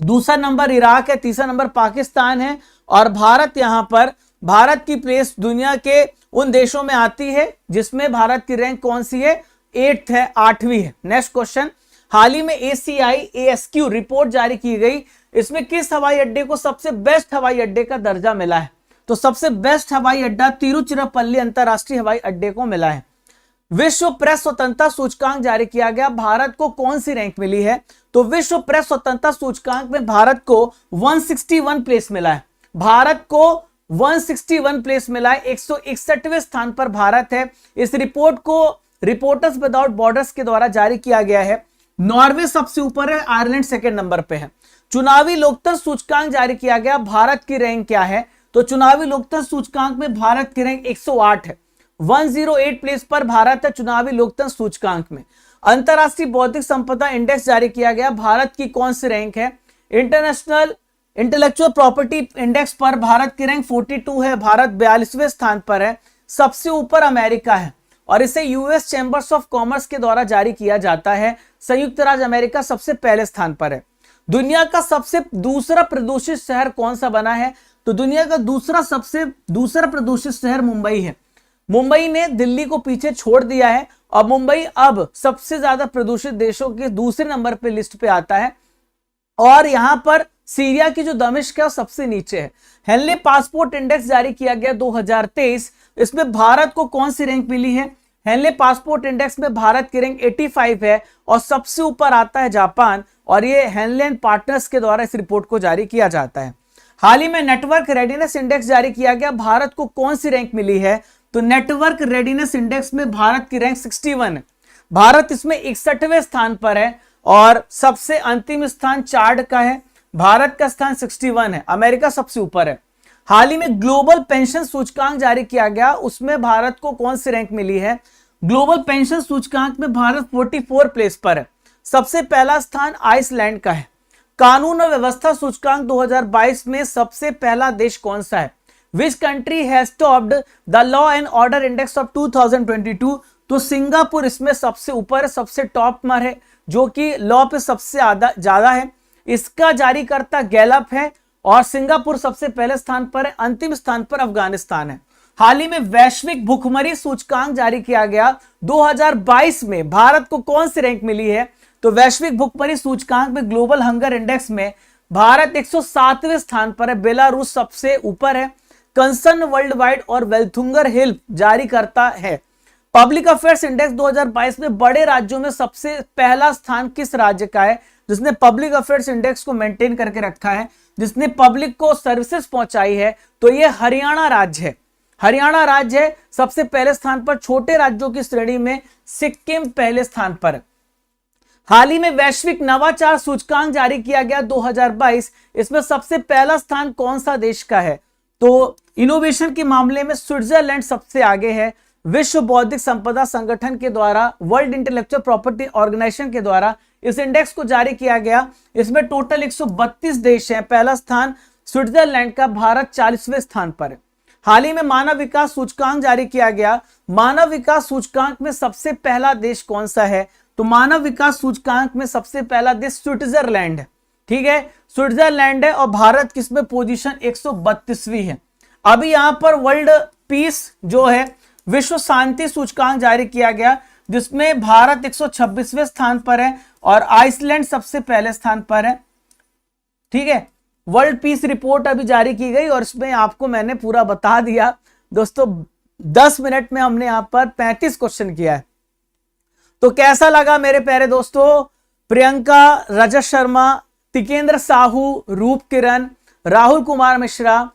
दूसरा नंबर इराक है, तीसरा नंबर पाकिस्तान है और भारत यहां पर, भारत की प्लेस दुनिया के उन देशों में आती है जिसमें भारत की रैंक कौन सी है, 8th है, 8वीं है। नेक्स्ट क्वेश्चन, हाल ही में ACI ASQ रिपोर्ट जारी की गई। इसमें किस हवाई अड्डे को सबसे बेस्ट हवाई अड्डे का दर्जा मिला है, तो सबसे बेस्ट हवाई अड्डा तिरुचिरापल्ली अंतरराष्ट्रीय हवाई अड्डे को मिला है। विश्व प्रेस स्वतंत्रता सूचकांक जारी किया गया। भारत को कौन सी रैंक मिली है, तो विश्व प्रेस स्वतंत्रता सूचकांक में भारत को 161 प्लेस मिला है। भारत को 161 प्लेस मिला है, 161वें स्थान पर भारत है। इस रिपोर्ट को रिपोर्टर्स विदाउट बॉर्डर्स के द्वारा जारी किया गया है। नॉर्वे सबसे ऊपर है, आयरलैंड सेकंड नंबर पे है। चुनावी लोकतंत्र सूचकांक जारी किया गया। भारत की रैंक क्या है, तो चुनावी लोकतंत्र सूचकांक में भारत की रैंक 108 है। 108 प्लेस पर भारत है चुनावी लोकतंत्र सूचकांक में। अंतरराष्ट्रीय बौद्धिक संपदा इंडेक्स जारी किया गया, भारत की कौन सी रैंक है? इंटरनेशनल इंटेलेक्चुअल प्रॉपर्टी इंडेक्स पर भारत की रैंक 42 है, भारत 42वें स्थान पर है। सबसे ऊपर अमेरिका है और इसे यूएस चैंबर्स ऑफ कॉमर्स के द्वारा जारी किया जाता है। संयुक्त राज्य अमेरिका सबसे पहले स्थान पर है। दुनिया का सबसे दूसरा प्रदूषित शहर कौन सा बना है? तो दुनिया का दूसरा प्रदूषित शहर मुंबई है। मुंबई ने दिल्ली को पीछे छोड़ दिया है और मुंबई अब सबसे ज्यादा प्रदूषित देशों के दूसरे नंबर पे लिस्ट पे आता है और यहां पर सीरिया की जो दमिश्क है वो सबसे नीचे है। हेनले पासपोर्ट इंडेक्स जारी किया गया 2023, इसमें भारत को कौन सी रैंक मिली है? हेनले पासपोर्ट इंडेक्स में भारत की रैंक 85 है और सबसे ऊपर आता है जापान और ये हेनले एंड पार्टनर्स के द्वारा इस रिपोर्ट को जारी किया जाता है। हाल ही में नेटवर्क रेडीनेस इंडेक्स जारी किया गया, भारत को कौन सी रैंक मिली है? तो नेटवर्क रेडीनेस इंडेक्स में भारत की रैंक 61 है, भारत इसमें 61वें स्थान पर है और सबसे अंतिम स्थान चार्ट का है, भारत का स्थान 61 है, अमेरिका सबसे ऊपर है। हाल ही में ग्लोबल पेंशन सूचकांक जारी किया गया, उसमें भारत को कौन सी रैंक मिली है? ग्लोबल पेंशन सूचकांक में भारत 44 प्लेस पर है, सबसे पहला स्थान आइसलैंड का है। कानून और व्यवस्था सूचकांक 2022 में सबसे पहला देश कौन सा है? Which country has topped the law and order index of 2022? तो सिंगापुर इसमें सबसे ऊपर है, सबसे टॉप पर है, जो कि लॉ पे सबसे ज्यादा है। इसका जारीकर्ता गैलप है और सिंगापुर सबसे पहले स्थान पर है, अंतिम स्थान पर अफगानिस्तान है। हाल ही में वैश्विक भुखमरी सूचकांक जारी किया गया 2022 में, भारत को कौन सी रैंक मिली है? तो वैश्विक भुखमरी सूचकांक में ग्लोबल हंगर इंडेक्स में भारत 107वें स्थान पर है, बेलारूस सबसे ऊपर है। कंसर्न वर्ल्ड वाइड और वेल्थुंगर हिल जारी करता है। पब्लिक अफेयर्स इंडेक्स 2022 में बड़े राज्यों में सबसे पहला स्थान किस राज्य का है? जिसने पब्लिक अफेयर्स इंडेक्स को मेंटेन करके रखा है, जिसने पब्लिक को सर्विसेज पहुंचाई है, तो ये हरियाणा राज्य है। हरियाणा राज्य है सबसे पहले स्थान पर। छोटे राज्यों की श्रेणी में सिक्किम पहले स्थान पर। हाल ही में वैश्विक नवाचार सूचकांक जारी किया गया 2022, इसमें सबसे पहला स्थान कौन सा देश का है? तो इनोवेशन के मामले में स्विट्जरलैंड सबसे आगे है। विश्व बौद्धिक संपदा संगठन के द्वारा, वर्ल्ड इंटेलेक्चुअल प्रॉपर्टी ऑर्गेनाइजेशन के द्वारा इस इंडेक्स को जारी किया गया। इसमें टोटल 132 देश हैं, पहला स्थान स्विट्जरलैंड का, भारत 40वें स्थान पर है। हाल ही में मानव विकास सूचकांक जारी किया गया। मानव विकास सूचकांक में सबसे पहला देश कौन सा है? तो मानव विकास सूचकांक में सबसे पहला देश स्विट्जरलैंड है। ठीक है, स्विट्जरलैंड है और भारत किसमें पोजीशन 132वीं है। अभी यहां पर वर्ल्ड पीस जो है, विश्व शांति सूचकांक जारी किया गया, जिसमें भारत 126वें स्थान पर है और आइसलैंड सबसे पहले स्थान पर है। ठीक है, वर्ल्ड पीस रिपोर्ट अभी जारी की गई और इसमें आपको मैंने पूरा बता दिया दोस्तों। 10 मिनट में हमने यहां पर 35 क्वेश्चन किया है। तो कैसा लगा मेरे प्यारे दोस्तों? प्रियंका, रजत शर्मा, तिकेंद्र साहू, रूप किरण, राहुल कुमार मिश्रा,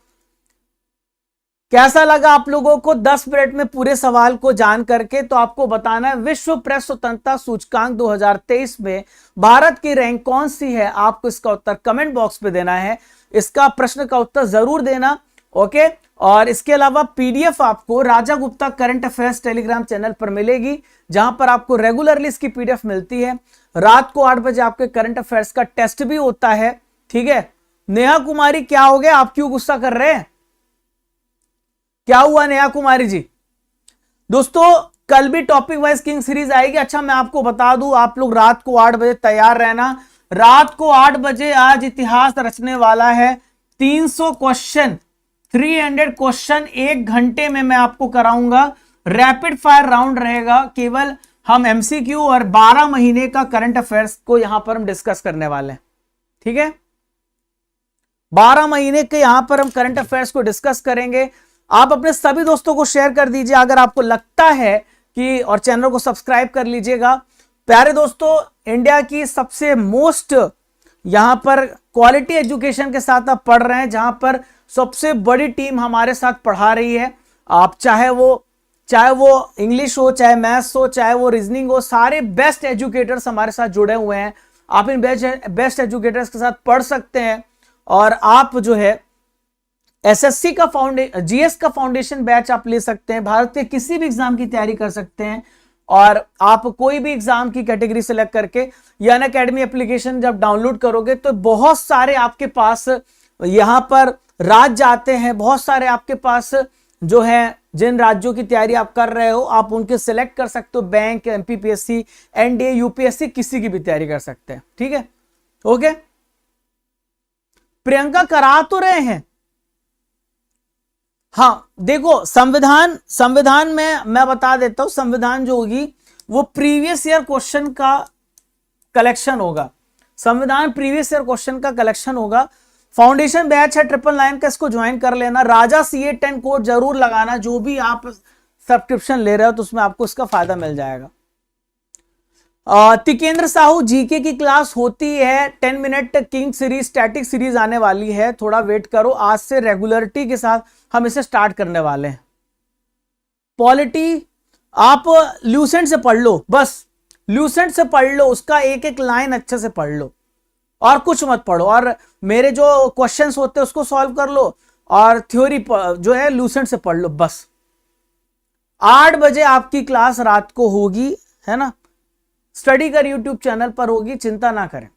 कैसा लगा आप लोगों को 10 मिनट में पूरे सवाल को जान करके? तो आपको बताना है विश्व प्रेस स्वतंत्रता सूचकांक 2023 में भारत की रैंक कौन सी है। आपको इसका उत्तर कमेंट बॉक्स पे देना है, इसका प्रश्न का उत्तर जरूर देना। ओके, और इसके अलावा पीडीएफ आपको Raja Gupta current affairs Telegram channel पर मिलेगी, जहां पर आपको रेगुलरली इसकी पीडीएफ मिलती है। रात को 8 बजे आपके करंट अफेयर्स का टेस्ट भी होता है। ठीक है, नेहा कुमारी क्या हो गया, आप क्यों गुस्सा कर रहे हैं? क्या हुआ नेहा कुमारी जी? दोस्तों कल भी टॉपिक वाइज किंग सीरीज आएगी। अच्छा मैं आपको बता दूं, आप लोग रात को 8 बजे तैयार रहना। रात को 8 बजे आज इतिहास रचने वाला है। 300 क्वेश्चन, 300 क्वेश्चन 1 घंटे में मैं आपको कराऊंगा। रैपिड फायर राउंड रहेगा, केवल हम एमसीक्यू और 12 महीने का करंट अफेयर्स को यहां पर हम डिस्कस करने वाले हैं। ठीक है, 12 महीने के यहां पर हम करंट अफेयर्स को डिस्कस करेंगे। आप अपने सभी दोस्तों को शेयर कर दीजिए अगर आपको लगता है कि, और चैनल को सब्सक्राइब कर लीजिएगा। प्यारे दोस्तों, इंडिया की सबसे मोस्ट यहां पर क्वालिटी एजुकेशन के साथ आप पढ़ रहे हैं, जहां पर सबसे बड़ी टीम हमारे साथ पढ़ा रही है। आप चाहे वो इंग्लिश हो, चाहे मैथ्स हो, चाहे वो रीजनिंग हो, सारे बेस्ट एजुकेटर्स हमारे साथ जुड़े हुए हैं। आप इन बेस्ट एजुकेटर्स के साथ पढ़ सकते हैं और आप जो है एसएससी का जीएस का फाउंडेशन बैच आप ले सकते हैं, भारत के किसी भी एग्जाम की तैयारी कर सकते हैं, और आप कोई भी एग्जाम की कैटेगरी सेलेक्ट करके या अनअकैडमी एप्लीकेशन जब डाउनलोड करोगे तो बहुत सारे आपके पास यहां पर राज्य आते हैं, बहुत सारे आपके पास जो है जिन राज्यों की तैयारी आप कर रहे हो आप उनके सिलेक्ट कर सकते हो, बैंक, एमपीपीएससी, एनडीए, यूपीएससी, किसी की भी तैयारी कर सकते हैं। ठीक है, ओके। प्रियंका करा तो रहे हैं, हाँ देखो संविधान में मैं बता देता हूं, संविधान जो होगी वो प्रीवियस ईयर क्वेश्चन का कलेक्शन होगा, संविधान प्रीवियस ईयर क्वेश्चन का कलेक्शन होगा। फाउंडेशन बैच है 999 का, इसको ज्वाइन कर लेना। राजा CA10 कोड जरूर लगाना, जो भी आप सब्सक्रिप्शन ले रहे हो तो उसमें आपको इसका फायदा मिल जाएगा। तिकेंद्र साहू जीके की क्लास होती है 10 minute, king series, static series आने वाली है, थोड़ा वेट करो, आज से रेगुलरिटी के साथ हम इसे स्टार्ट करने वाले हैं। पॉलिटी आप ल्यूसेंट से पढ़ लो, बस ल्यूसेंट से पढ़ लो, उसका एक एक लाइन अच्छे से पढ़ लो और कुछ मत पढ़ो, और मेरे जो क्वेश्चंस होते हैं उसको सॉल्व कर लो, और थ्योरी जो है ल्यूसेंट से पढ़ लो बस। 8 बजे आपकी क्लास रात को होगी, है ना, स्टडी कर यूट्यूब चैनल पर होगी, चिंता ना करें।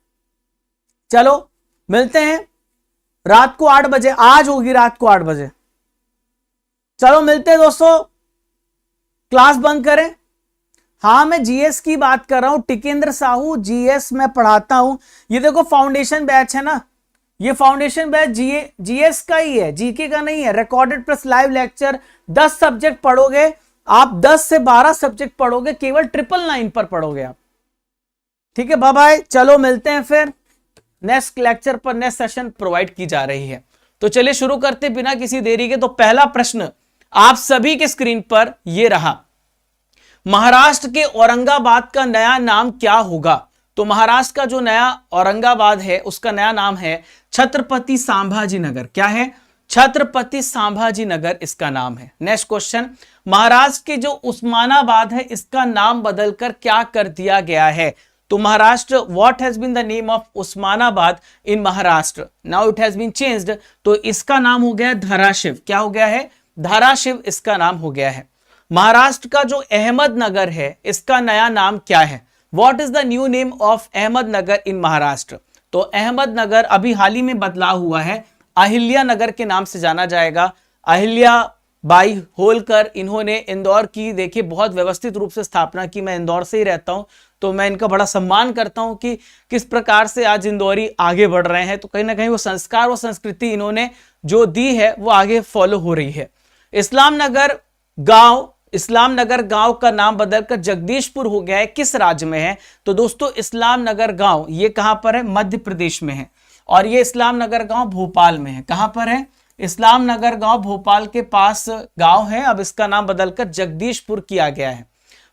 चलो मिलते हैं रात को 8 बजे, आज होगी रात को 8 बजे। चलो मिलते हैं दोस्तों, क्लास बंद करें। हाँ मैं जीएस की बात कर रहा हूं, टिकेंद्र साहू जीएस मैं पढ़ाता हूं। ये देखो फाउंडेशन बैच है ना, ये फाउंडेशन बैच जीएस का ही है, जीके का नहीं है। Recorded plus live lecture, 10 subject पढ़ोगे आप, 10 से 12 सब्जेक्ट पढ़ोगे, केवल 999 पर पढ़ोगे आप। ठीक है, बाय बाय, चलो मिलते हैं फिर नेक्स्ट लेक्चर पर, नेक्स्ट सेशन प्रोवाइड की जा रही है। तो चलिए शुरू करते बिना किसी देरी के। तो पहला प्रश्न आप सभी के स्क्रीन पर यह रहा, महाराष्ट्र के औरंगाबाद का नया नाम क्या होगा? तो महाराष्ट्र का जो नया औरंगाबाद है उसका नया नाम है छत्रपति संभाजी नगर। क्या है? छत्रपति संभाजी नगर इसका नाम है। नेक्स्ट क्वेश्चन, महाराष्ट्र के जो उस्मानाबाद है इसका नाम बदलकर क्या कर दिया गया है? तो Maharashtra, what has been the name of Osmanabad in Maharashtra? Now it has been changed, तो इसका नाम हो गया धाराशिव। क्या हो गया है? धाराशिव इसका नाम हो गया है। महाराष्ट्र का जो अहमदनगर है इसका नया नाम क्या है? What is the new name of Ahmednagar in Maharashtra? तो अहमदनगर अभी हाल ही में बदलाव हुआ है, अहिल्या नगर के नाम से जाना जाएगा। अहिल्या बाई होलकर, इन्होंने इंदौर की देखिए बहुत व्यवस्थित रूप से स्थापना की। मैं इंदौर से ही रहता हूं तो मैं इनका बड़ा सम्मान करता हूं कि किस प्रकार से आज इंदौरी आगे बढ़ रहे हैं। तो कहीं ना कहीं वो संस्कार, वो संस्कृति इन्होंने जो दी है वो आगे फॉलो हो रही है। इस्लाम नगर गांव का नाम बदलकर जगदीशपुर हो गया है, किस राज्य में है? तो दोस्तों इस्लाम नगर गांव ये कहां पर है? मध्य प्रदेश में है। और ये इस्लाम नगर गांव भोपाल में है। कहां पर है? इस्लाम नगर गांव भोपाल के पास गांव है। अब इसका नाम बदलकर जगदीशपुर किया गया है।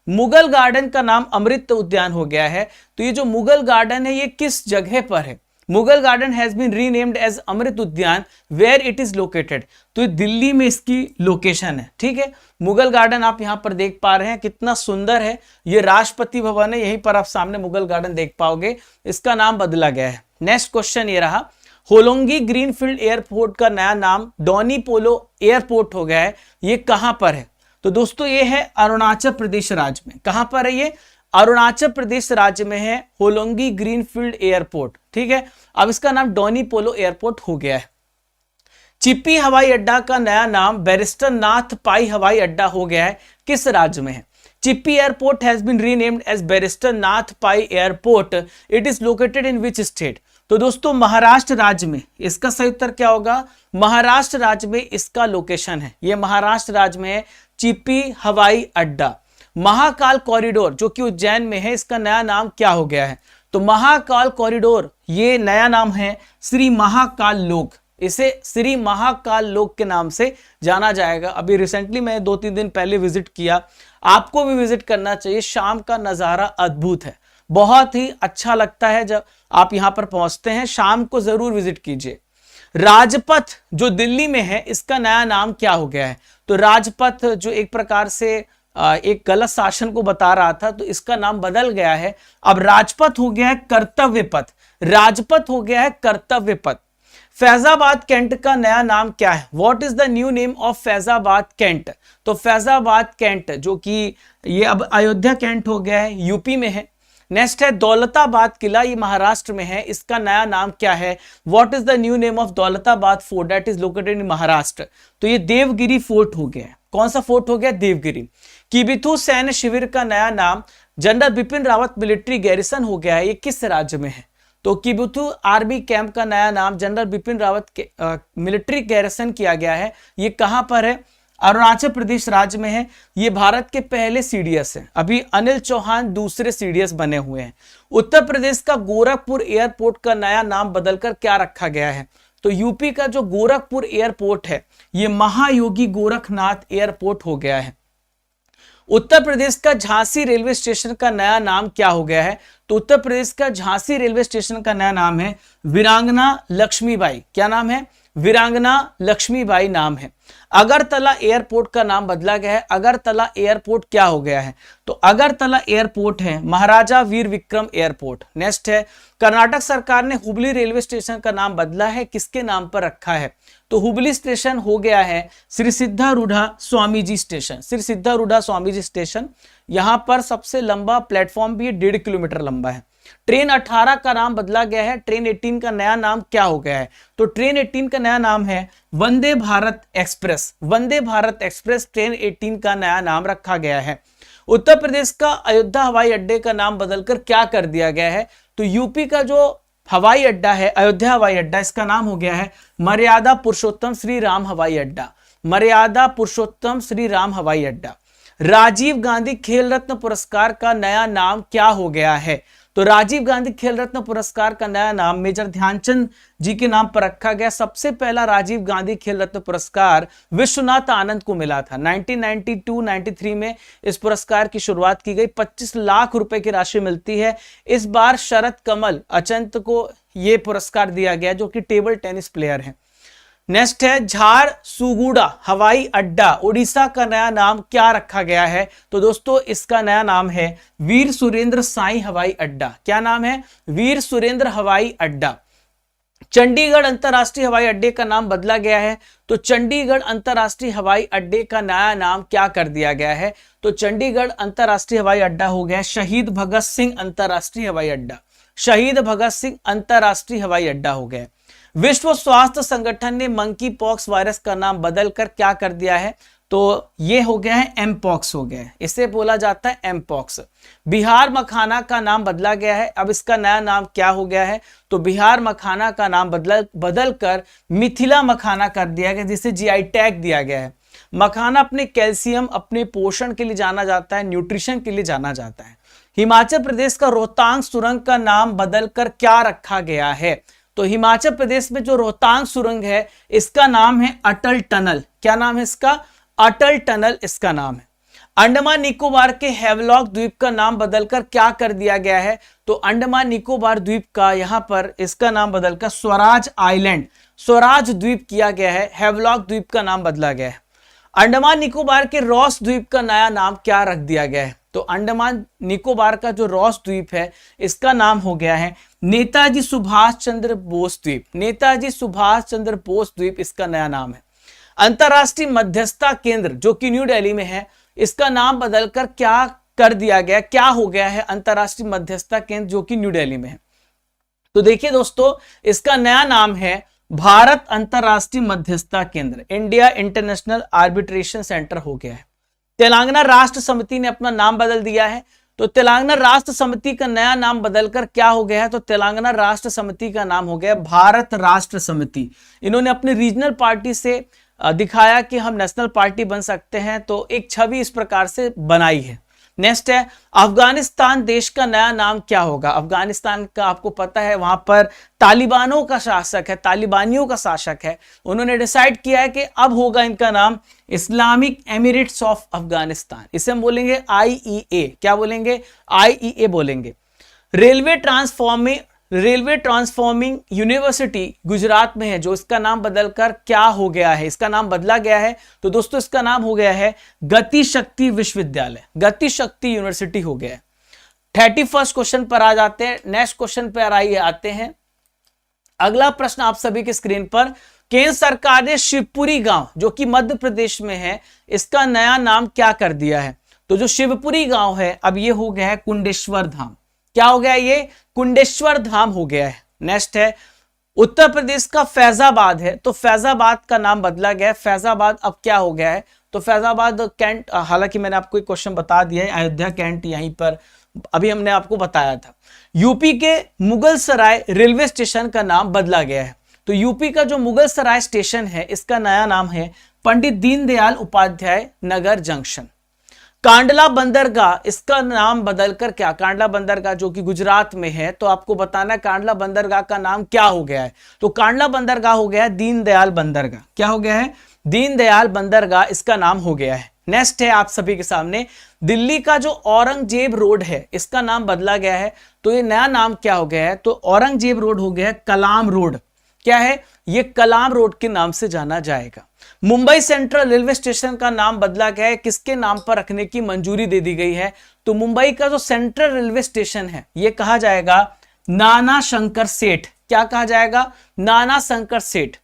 मुगल गार्डन का नाम अमृत उद्यान हो गया है। तो ये जो मुगल गार्डन है ये किस जगह पर है? Mughal garden has been renamed as Amrit Udyan, where it is located? तो ये दिल्ली में इसकी लोकेशन है। ठीक है, मुगल गार्डन आप यहां पर देख पा रहे हैं, कितना सुंदर है। ये राष्ट्रपति भवन है, यहीं पर आप सामने मुगल गार्डन देख पाओगे। इसका नाम बदला गया है। नेक्स्ट क्वेश्चन ये रहा, होलोंगी ग्रीनफील्ड एयरपोर्ट का नया नाम डोनी पोलो एयरपोर्ट हो गया है। ये कहां पर है? तो दोस्तों ये है अरुणाचल प्रदेश राज्य में। कहां पर है ये? अरुणाचल प्रदेश राज्य में है होलोंगी ग्रीनफील्ड एयरपोर्ट। ठीक है, अब इसका नाम डोनी पोलो एयरपोर्ट हो गया है। चिप्पी हवाई अड्डा का नया नाम बैरिस्टर नाथ पाई हवाई अड्डा हो गया है, किस राज्य में है? Chipi airport has been renamed as barrister Nath Pai airport, it is located in which state? तो दोस्तों महाराष्ट्र राज्य में। इसका सही उत्तर क्या होगा? महाराष्ट्र राज्य में इसका लोकेशन है। यह महाराष्ट्र राज्य में है चिप्पी हवाई अड्डा। महाकाल कॉरिडोर जो कि उज्जैन में है, इसका नया नाम क्या हो गया है? तो महाकाल कॉरिडोर ये नया नाम है श्री महाकाल लोक। इसे श्री महाकाल लोक के नाम से जाना जाएगा। अभी रिसेंटली मैं 2-3 दिन पहले विजिट किया, आपको भी विजिट करना चाहिए। शाम का नजारा अद्भुत है, बहुत ही अच्छा लगता है जब आप यहां पर पहुंचते हैं। शाम को जरूर विजिट कीजिए। राजपथ जो दिल्ली में है इसका नया नाम क्या हो गया है? तो राजपथ जो एक प्रकार से एक गलत शासन को बता रहा था, तो इसका नाम बदल गया है। अब राजपथ हो गया है कर्तव्य पथ। राजपथ हो गया है कर्तव्य पथ। फैजाबाद कैंट का नया नाम क्या है? What is the new name of Faizabad cantt? तो फैजाबाद कैंट जो कि ये अब अयोध्या कैंट हो गया है, यूपी में है। नेक्स्ट है दौलताबाद किला, ये महाराष्ट्र में है, इसका नया नाम क्या है? What is the new name of Daulatabad fort that is located इन महाराष्ट्र? तो ये देवगिरी फोर्ट हो गया है। कौन सा फोर्ट हो गया? देवगिरी। किबिथु सैन्य शिविर का नया नाम general Bipin Rawat military garrison हो गया है, ये किस राज्य में है? तो किबिथु आर्मी कैंप का नया नाम जनरल बिपिन रावत के मिलिट्री गैरिसन किया गया है, ये कहां पर है? अरुणाचल प्रदेश राज्य में है। ये भारत के पहले सीडीएस है, अभी अनिल चौहान दूसरे सीडीएस बने हुए हैं। उत्तर प्रदेश का गोरखपुर एयरपोर्ट का नया नाम बदलकर क्या रखा गया है? तो यूपी का जो गोरखपुर एयरपोर्ट है ये महायोगी गोरखनाथ एयरपोर्ट हो गया है। उत्तर प्रदेश का झांसी रेलवे स्टेशन का नया नाम क्या हो गया है? तो उत्तर प्रदेश का झांसी रेलवे स्टेशन का नया नाम है वीरांगना लक्ष्मीबाई। क्या नाम है? वीरांगना लक्ष्मीबाई नाम है। अगरतला एयरपोर्ट का नाम बदला गया है, अगरतला एयरपोर्ट क्या हो गया है? तो अगरतला एयरपोर्ट है महाराजा वीर विक्रम एयरपोर्ट। नेक्स्ट है कर्नाटक सरकार ने हुबली रेलवे स्टेशन का नाम बदला है, किसके नाम पर रखा है? तो हुबली स्टेशन हो गया है श्री सिद्धारूढ़ा स्वामी जी स्टेशन। श्री सिद्धारूढ़ा स्वामी जी स्टेशन, यहां पर सबसे लंबा प्लेटफॉर्म भी 1.5 किलोमीटर लंबा है। ट्रेन 18 का नाम बदला गया है, ट्रेन 18 का नया नाम क्या हो गया है? तो ट्रेन 18 का नया नाम है Vande Bharat express. Vande Bharat express train 18 का नया नाम रखा गया है। उत्तर प्रदेश का अयोध्या हवाई अड्डे का नाम बदलकर क्या कर दिया गया है? तो यूपी का जो हवाई अड्डा है अयोध्या हवाई अड्डा, इसका नाम हो गया है मर्यादा पुरुषोत्तम श्री राम हवाई अड्डा। मर्यादा पुरुषोत्तम श्री राम हवाई अड्डा। राजीव गांधी खेल रत्न पुरस्कार का नया नाम क्या हो गया है? तो राजीव गांधी खेल रत्न पुरस्कार का नया नाम मेजर ध्यानचंद जी के नाम पर रखा गया। सबसे पहला राजीव गांधी खेल रत्न पुरस्कार विश्वनाथ आनंद को मिला था। 1992-93 में इस पुरस्कार की शुरुआत की गई। 25 लाख रुपए की राशि मिलती है। इस बार शरद कमल अचंत को यह पुरस्कार दिया गया जो कि टेबल टेनिस प्लेयर है। नेक्स्ट है झारसुगुड़ा हवाई अड्डा, उड़ीसा का नया नाम क्या रखा गया है? तो दोस्तों इसका नया नाम है वीर सुरेंद्र साई हवाई अड्डा। क्या नाम है? वीर सुरेंद्र हवाई अड्डा। चंडीगढ़ अंतरराष्ट्रीय हवाई अड्डे का नाम बदला गया है। तो चंडीगढ़ अंतरराष्ट्रीय हवाई अड्डे का नया नाम क्या कर दिया गया है? तो चंडीगढ़ अंतरराष्ट्रीय हवाई अड्डा हो गया शहीद भगत सिंह अंतरराष्ट्रीय हवाई अड्डा। शहीद भगत सिंह अंतरराष्ट्रीय हवाई अड्डा हो गया। विश्व स्वास्थ्य संगठन ने मंकी पॉक्स वायरस का नाम बदलकर क्या कर दिया है? तो ये हो गया है एमपॉक्स हो गया है, इसे बोला जाता है एमपॉक्स। बिहार मखाना का नाम बदला गया है, अब इसका नया नाम क्या हो गया है? तो बिहार मखाना का नाम बदलकर मिथिला मखाना कर दिया गया, जिसे जीआई टैग दिया गया है। मखाना अपने कैल्शियम, अपने पोषण के लिए जाना जाता है, न्यूट्रिशन के लिए जाना जाता है। हिमाचल प्रदेश का रोहतांग सुरंग का नाम बदलकर क्या रखा गया है? तो हिमाचल प्रदेश में जो रोहतांग सुरंग है इसका नाम है अटल टनल। क्या नाम है इसका? अटल टनल इसका नाम है। अंडमान निकोबार के हैवलॉक द्वीप का नाम बदलकर क्या कर दिया गया है? तो अंडमान निकोबार द्वीप का यहां पर इसका नाम बदलकर स्वराज आइलैंड, स्वराज द्वीप किया गया है। हैवलॉक द्वीप का नाम बदला गया है। अंडमान निकोबार के रॉस द्वीप का नया नाम क्या रख दिया गया है? तो अंडमान निकोबार का जो रॉस द्वीप है इसका नाम हो गया है नेताजी सुभाष चंद्र बोस द्वीप। नेताजी सुभाष चंद्र बोस द्वीप इसका नया नाम है। अंतरराष्ट्रीय मध्यस्थता केंद्र जो कि न्यू दिल्ली में है, इसका नाम बदलकर क्या कर दिया गया, क्या हो गया है? अंतरराष्ट्रीय मध्यस्थता केंद्र जो कि न्यू दिल्ली में है। तो देखिए दोस्तों, इसका नया नाम है भारत अंतरराष्ट्रीय मध्यस्थता केंद्र, इंडिया इंटरनेशनल आर्बिट्रेशन सेंटर हो गया है। तेलंगाना राष्ट्र समिति ने अपना नाम बदल दिया है। तो तेलंगाना राष्ट्र समिति का नया नाम बदलकर क्या हो गया है? तो तेलंगाना राष्ट्र समिति का नाम हो गया भारत राष्ट्र समिति। इन्होंने अपने रीजनल पार्टी से दिखाया कि हम नेशनल पार्टी बन सकते हैं, तो एक छवि इस प्रकार से बनाई है। नेक्स्ट है अफगानिस्तान देश का नया नाम क्या होगा? अफगानिस्तान का आपको पता है वहां पर तालिबानों का शासक है, तालिबानियों का शासक है। उन्होंने डिसाइड किया है कि अब होगा इनका नाम इस्लामिक एमिरेट्स ऑफ अफगानिस्तान। इसे हम बोलेंगे IEA। क्या बोलेंगे? IEA बोलेंगे। रेलवे ट्रांसफॉर्मिंग यूनिवर्सिटी गुजरात में है, जो इसका नाम बदलकर क्या हो गया है? इसका नाम बदला गया है। तो दोस्तों इसका नाम हो गया है गति शक्ति विश्वविद्यालय, गति शक्ति यूनिवर्सिटी हो गया है। 31 क्वेश्चन पर आ जाते हैं। नेक्स्ट क्वेश्चन पर आते हैं। अगला प्रश्न आप सभी के स्क्रीन पर, केंद्र सरकार ने शिवपुरी गांव जो कि मध्य प्रदेश में है, इसका नया नाम क्या कर दिया है? तो जो शिवपुरी गांव है अब ये हो गया है कुंडेश्वर धाम। क्या हो गया? ये कुंडेश्वर धाम हो गया है। नेक्स्ट है, उत्तर प्रदेश का फैजाबाद है, तो फैजाबाद का नाम बदला गया है। फैजाबाद अब क्या हो गया है? तो फैजाबाद कैंट, हालांकि मैंने आपको एक क्वेश्चन बता दिया है, अयोध्या कैंट यहीं पर अभी हमने आपको बताया था। यूपी के मुगल सराय रेलवे स्टेशन का नाम बदला गया है। तो यूपी का जो मुगल सराय स्टेशन है इसका नया नाम है पंडित दीनदयाल उपाध्याय नगर जंक्शन। कांडला बंदरगाह, इसका नाम बदलकर क्या? कांडला बंदरगाह जो कि गुजरात में है, तो आपको बताना है कांडला बंदरगाह का नाम क्या हो गया है। तो कांडला बंदरगाह हो गया है दीनदयाल बंदरगाह। क्या हो गया है? दीनदयाल बंदरगाह इसका नाम हो गया है। नेक्स्ट है आप सभी के सामने, दिल्ली का जो औरंगजेब रोड है इसका नाम बदला गया है। तो ये नया नाम क्या हो गया है? तो औरंगजेब रोड हो गया है कलाम रोड। क्या है? ये कलाम रोड के नाम से जाना जाएगा। मुंबई सेंट्रल रेलवे स्टेशन का नाम बदला गया है, किसके नाम पर रखने की मंजूरी दे दी गई है? तो मुंबई का जो सेंट्रल रेलवे स्टेशन है ये कहा जाएगा नाना शंकर सेठ। क्या कहा जाएगा? नाना शंकर सेठ।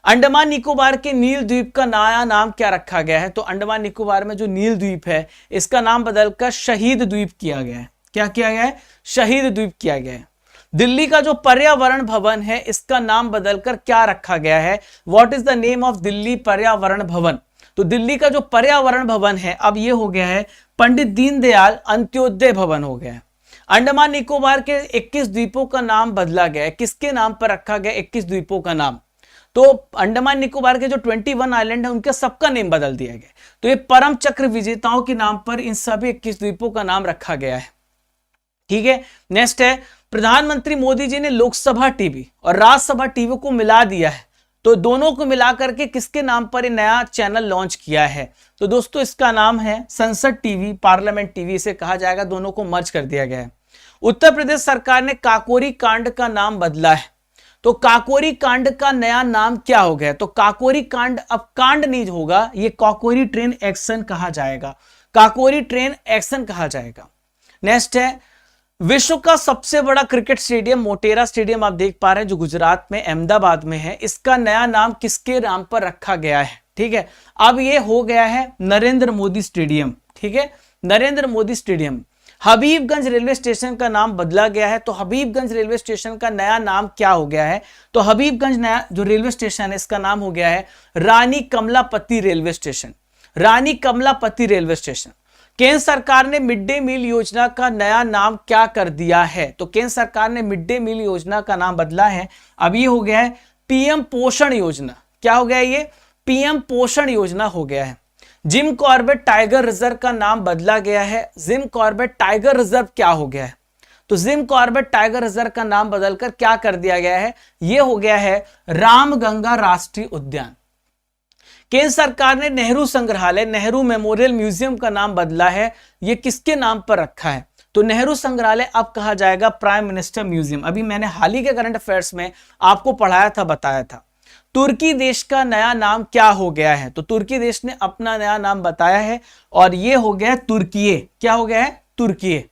अंडमान निकोबार के नील द्वीप का नया नाम क्या रखा गया है? तो अंडमान निकोबार में जो नील द्वीप है इसका नाम बदलकर शहीद द्वीप किया गया है। क्या किया गया है? शहीद द्वीप किया गया है। दिल्ली का जो पर्यावरण भवन है इसका नाम बदलकर क्या रखा गया है? What is the name of Delhi पर्यावरण भवन? तो दिल्ली का जो पर्यावरण भवन है अब ये हो गया है पंडित दीनदयाल अंत्योदय भवन हो गया है। अंडमान निकोबार के 21 द्वीपों का नाम बदला गया है, किसके नाम पर रखा गया 21 द्वीपों का नाम? तो अंडमान निकोबार के जो 21 आइलैंड है उनके सबका नेम बदल दिया गया। तो ये परम चक्र विजेताओं के नाम पर इन सभी 21 द्वीपों का नाम रखा गया है। ठीक है। नेक्स्ट है, प्रधानमंत्री मोदी जी ने लोकसभा टीवी और राज्यसभा टीवी को मिला दिया है, तो दोनों को मिला करके किसके नाम पर एक नया चैनल लॉन्च किया है? तो दोस्तों इसका नाम है संसद टीवी, पार्लियामेंट टीवी इसे कहा जाएगा, दोनों को मर्ज कर दिया गया है। उत्तर प्रदेश सरकार ने काकोरी कांड का नाम बदला है, तो काकोरी कांड का नया नाम क्या हो गया? तो काकोरी कांड अब कांड नहीं होगा, ये काकोरी ट्रेन एक्शन कहा जाएगा, काकोरी ट्रेन एक्शन कहा जाएगा। नेक्स्ट है, विश्व का सबसे बड़ा क्रिकेट स्टेडियम मोटेरा स्टेडियम आप देख पा रहे हैं जो गुजरात में अहमदाबाद में है, इसका नया नाम किसके नाम पर रखा गया है? ठीक है, अब ये हो गया है नरेंद्र मोदी स्टेडियम। ठीक है, Narendra Modi stadium. Habibganj railway station का नाम बदला गया है, तो हबीबगंज रेलवे स्टेशन का नया नाम क्या हो गया है? तो हबीबगंज नया जो रेलवे स्टेशन है इसका नाम हो गया है रानी कमलापति रेलवे स्टेशन, रानी कमलापति रेलवे स्टेशन। केंद्र सरकार ने मिड डे मील योजना का नया नाम क्या कर दिया है? तो केंद्र सरकार ने मिड डे मील योजना का नाम बदला है, अब ये हो गया है पीएम पोषण योजना। क्या हो गया? ये पीएम पोषण योजना हो गया है। जिम कॉर्बेट टाइगर रिजर्व का नाम बदला गया है, जिम कॉर्बेट टाइगर रिजर्व क्या हो गया है? तो जिम कॉर्बेट टाइगर रिजर्व का नाम बदलकर क्या कर दिया गया है? ये हो गया है रामगंगा राष्ट्रीय उद्यान। केंद्र सरकार ने नेहरू संग्रहालय, नेहरू मेमोरियल म्यूजियम का नाम बदला है, ये किसके नाम पर रखा है? तो नेहरू संग्रहालय अब कहा जाएगा प्राइम मिनिस्टर म्यूजियम। अभी मैंने हाल ही के करंट अफेयर्स में आपको पढ़ाया था, बताया था। तुर्की देश का नया नाम क्या हो गया है? तो तुर्की देश ने अपना नया नाम बताया है और ये हो गया तुर्कीये। क्या हो गया है? तुर्कीये।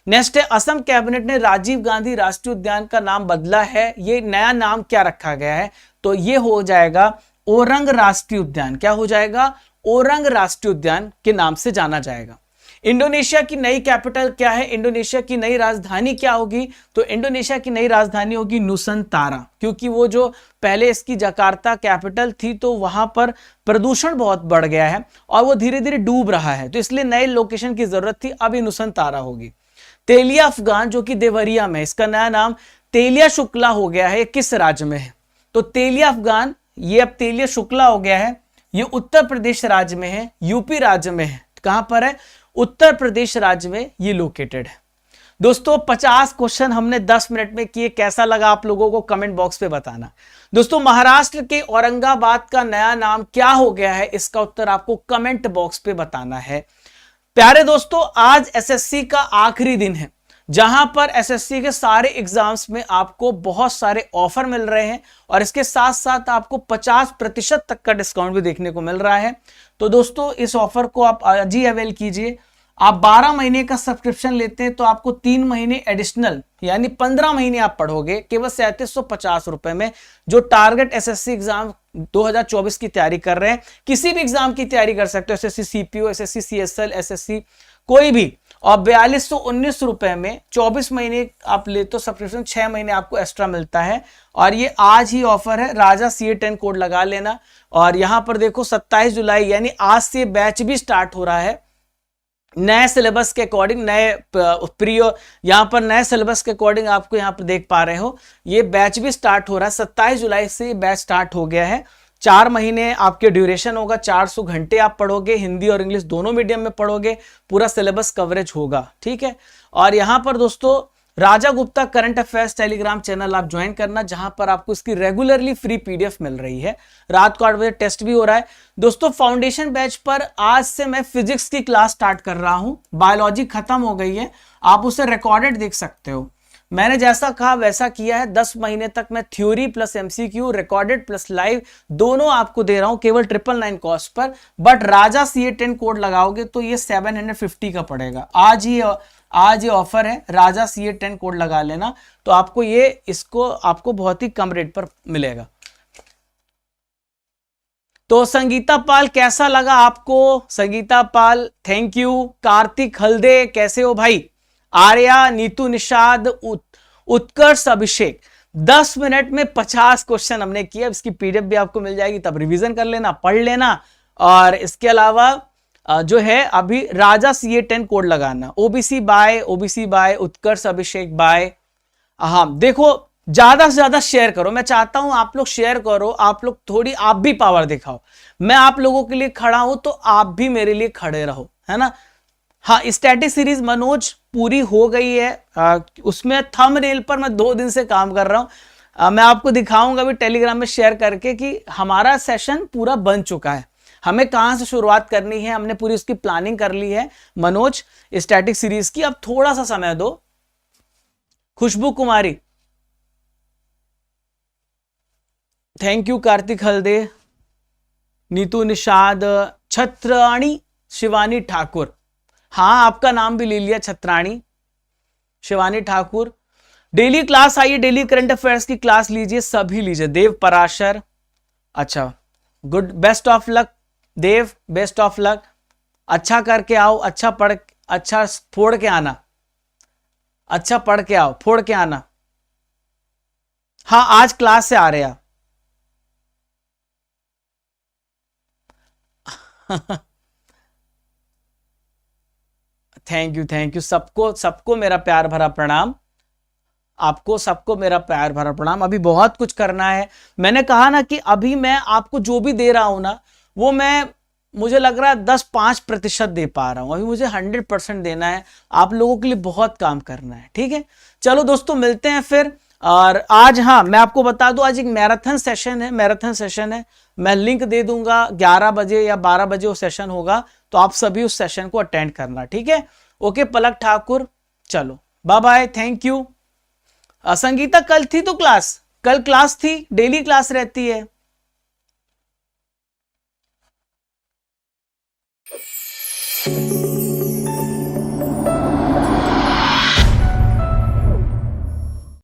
नेक्स्ट है, असम कैबिनेट ने राजीव गांधी राष्ट्रीय उद्यान का नाम बदला है, ये नया नाम क्या रखा गया है? तो ये हो जाएगा ओरंग राष्ट्रीय उद्यान। क्या हो जाएगा? ओरंग राष्ट्रीय उद्यान के नाम से जाना जाएगा। इंडोनेशिया की नई कैपिटल क्या है? इंडोनेशिया की नई राजधानी क्या होगी? तो इंडोनेशिया की नई राजधानी होगी नुसंतारा, क्योंकि वो जो पहले इसकी जकार्ता कैपिटल थी तो वहां पर प्रदूषण बहुत बढ़ गया है और वो धीरे धीरे डूब रहा है, तो इसलिए नए लोकेशन की जरूरत थी, अब ये नुसंतारा होगी। तेलिया अफगान जो कि देवरिया में, इसका नया नाम तेलिया शुक्ला हो गया है, किस राज्य में है? तो तेलिया अफगान ये अब तेलिया शुक्ला हो गया है, ये उत्तर प्रदेश राज्य में है, यूपी राज्य में है। कहां पर है? उत्तर प्रदेश राज्य में ये लोकेटेड है। दोस्तों 50 क्वेश्चन हमने 10 मिनट में किए, कैसा लगा आप लोगों को कमेंट बॉक्स पे बताना। दोस्तों महाराष्ट्र के औरंगाबाद का नया नाम क्या हो गया है, इसका उत्तर आपको कमेंट बॉक्स पे बताना है। प्यारे दोस्तों आज एसएससी का आखिरी दिन है, जहां पर एसएससी के सारे एग्जाम्स में आपको बहुत सारे ऑफर मिल रहे हैं और इसके साथ साथ आपको 50% तक का डिस्काउंट भी देखने को मिल रहा है। तो दोस्तों इस ऑफर को आप आज ही अवेल कीजिए। आप 12 महीने का सब्सक्रिप्शन लेते हैं तो आपको 3 महीने एडिशनल यानी 15 महीने आप पढ़ोगे केवल 3750 रुपए में। जो टारगेट एसएससी एग्जाम 2024 की तैयारी कर रहे हैं, किसी भी एग्जाम की तैयारी कर सकते हो, SSC CPO, SSC CSL, SSC कोई भी, और 4219 रुपए में 24 महीने आप ले तो सब्सक्रिप्शन 6 महीने आपको एक्स्ट्रा मिलता है। और ये आज ही ऑफर है, राजा CA10 कोड लगा लेना। और यहां पर देखो 27 जुलाई यानी आज से बैच भी स्टार्ट हो रहा है नए सिलेबस के अकॉर्डिंग, नए प्रियो यहां पर नए सिलेबस के अकॉर्डिंग आपको यहां पर देख पा रहे हो ये बैच भी स्टार्ट हो रहा है। 27 जुलाई से बैच स्टार्ट हो गया है। 4 महीने आपके ड्यूरेशन होगा, 400 घंटे आप पढ़ोगे, हिंदी और इंग्लिश दोनों मीडियम में पढ़ोगे, पूरा सिलेबस कवरेज होगा, ठीक है। और यहां पर दोस्तों Raja Gupta current affairs Telegram channel आप ज्वाइन करना, जहां पर आपको इसकी रेगुलरली फ्री PDF मिल रही है। रात को 8 बजे टेस्ट भी हो रहा है दोस्तों। फाउंडेशन बैच पर आज से मैं फिजिक्स की क्लास स्टार्ट कर रहा हूं, बायोलॉजी खत्म हो गई है, आप उसे रिकॉर्डेड देख सकते हो। मैंने जैसा कहा वैसा किया है। 10 महीने तक मैं theory plus MCQ, recorded plus live दोनों आपको दे रहा हूं केवल 999 cost per. But Raja CA10 code लगाओगे तो ये 750 का पड़ेगा। आज ये ऑफर है, राजा CA10 कोड लगा लेना तो आपको इसको आपको बहुत ही कम रेट पर मिलेगा। तो संगीता पाल कैसा लगा आपको? संगीता पाल थैंक यू। कार्तिक हल्दे कैसे हो भाई? आर्या, नीतू निषाद, उत्कर्ष, अभिषेक 10 मिनट में 50 क्वेश्चन हमने किया। इसकी PDF भी आपको मिल जाएगी, तब रिवीजन कर लेना, पढ़ लेना। और इसके अलावा जो है अभी राजा CA10 कोड लगाना, OBC बाय, उत्कर्ष, अभिषेक बाय। हाँ देखो ज्यादा से ज्यादा शेयर करो, मैं चाहता हूं आप लोग शेयर करो, आप लोग थोड़ी आप भी पावर दिखाओ। मैं आप लोगों के लिए खड़ा हूं तो आप भी मेरे लिए खड़े रहो, है ना। हाँ स्टैटिक सीरीज मनोज पूरी हो गई है, उसमें थंबनेल पर मैं 2 दिन से काम कर रहा हूं। मैं आपको दिखाऊंगा भी टेलीग्राम में शेयर करके कि हमारा सेशन पूरा बन चुका है, हमें कहां से शुरुआत करनी है, हमने पूरी उसकी प्लानिंग कर ली है मनोज स्टैटिक सीरीज की। अब थोड़ा सा समय दो। Khushboo Kumari thank you. कार्तिक हल्दे, नीतू निषाद, छत्राणी शिवानी ठाकुर, हाँ आपका नाम भी ले लिया छत्राणी शिवानी ठाकुर। डेली क्लास आइए, डेली करंट अफेयर्स की क्लास लीजिए, सभी लीजिए। देव पराशर, अच्छा good, best of luck Dev, best of luck. अच्छा करके आओ, अच्छा पढ़, अच्छा फोड़ के आना, अच्छा पढ़ के आओ, फोड़ के आना। हाँ आज क्लास से आ रहे हैं। थैंक यू सबको मेरा प्यार भरा प्रणाम, आपको सबको मेरा प्यार भरा प्रणाम। अभी बहुत कुछ करना है, मैंने कहा ना कि अभी मैं आपको जो भी दे रहा हूं ना वो मुझे लग रहा है 10-5% दे पा रहा हूं, अभी मुझे 100% देना है। आप लोगों के लिए बहुत काम करना है, ठीक है। चलो दोस्तों मिलते हैं फिर। और आज हाँ मैं आपको बता दूं, आज एक मैराथन सेशन है, मैं लिंक दे दूंगा 11 बजे या 12 बजे वो सेशन होगा, तो आप सभी उस सेशन को अटेंड करना, ठीक है। ओके पलक ठाकुर, चलो bye bye, thank you. Sangeeta कल थी तो कल क्लास थी, डेली क्लास रहती है।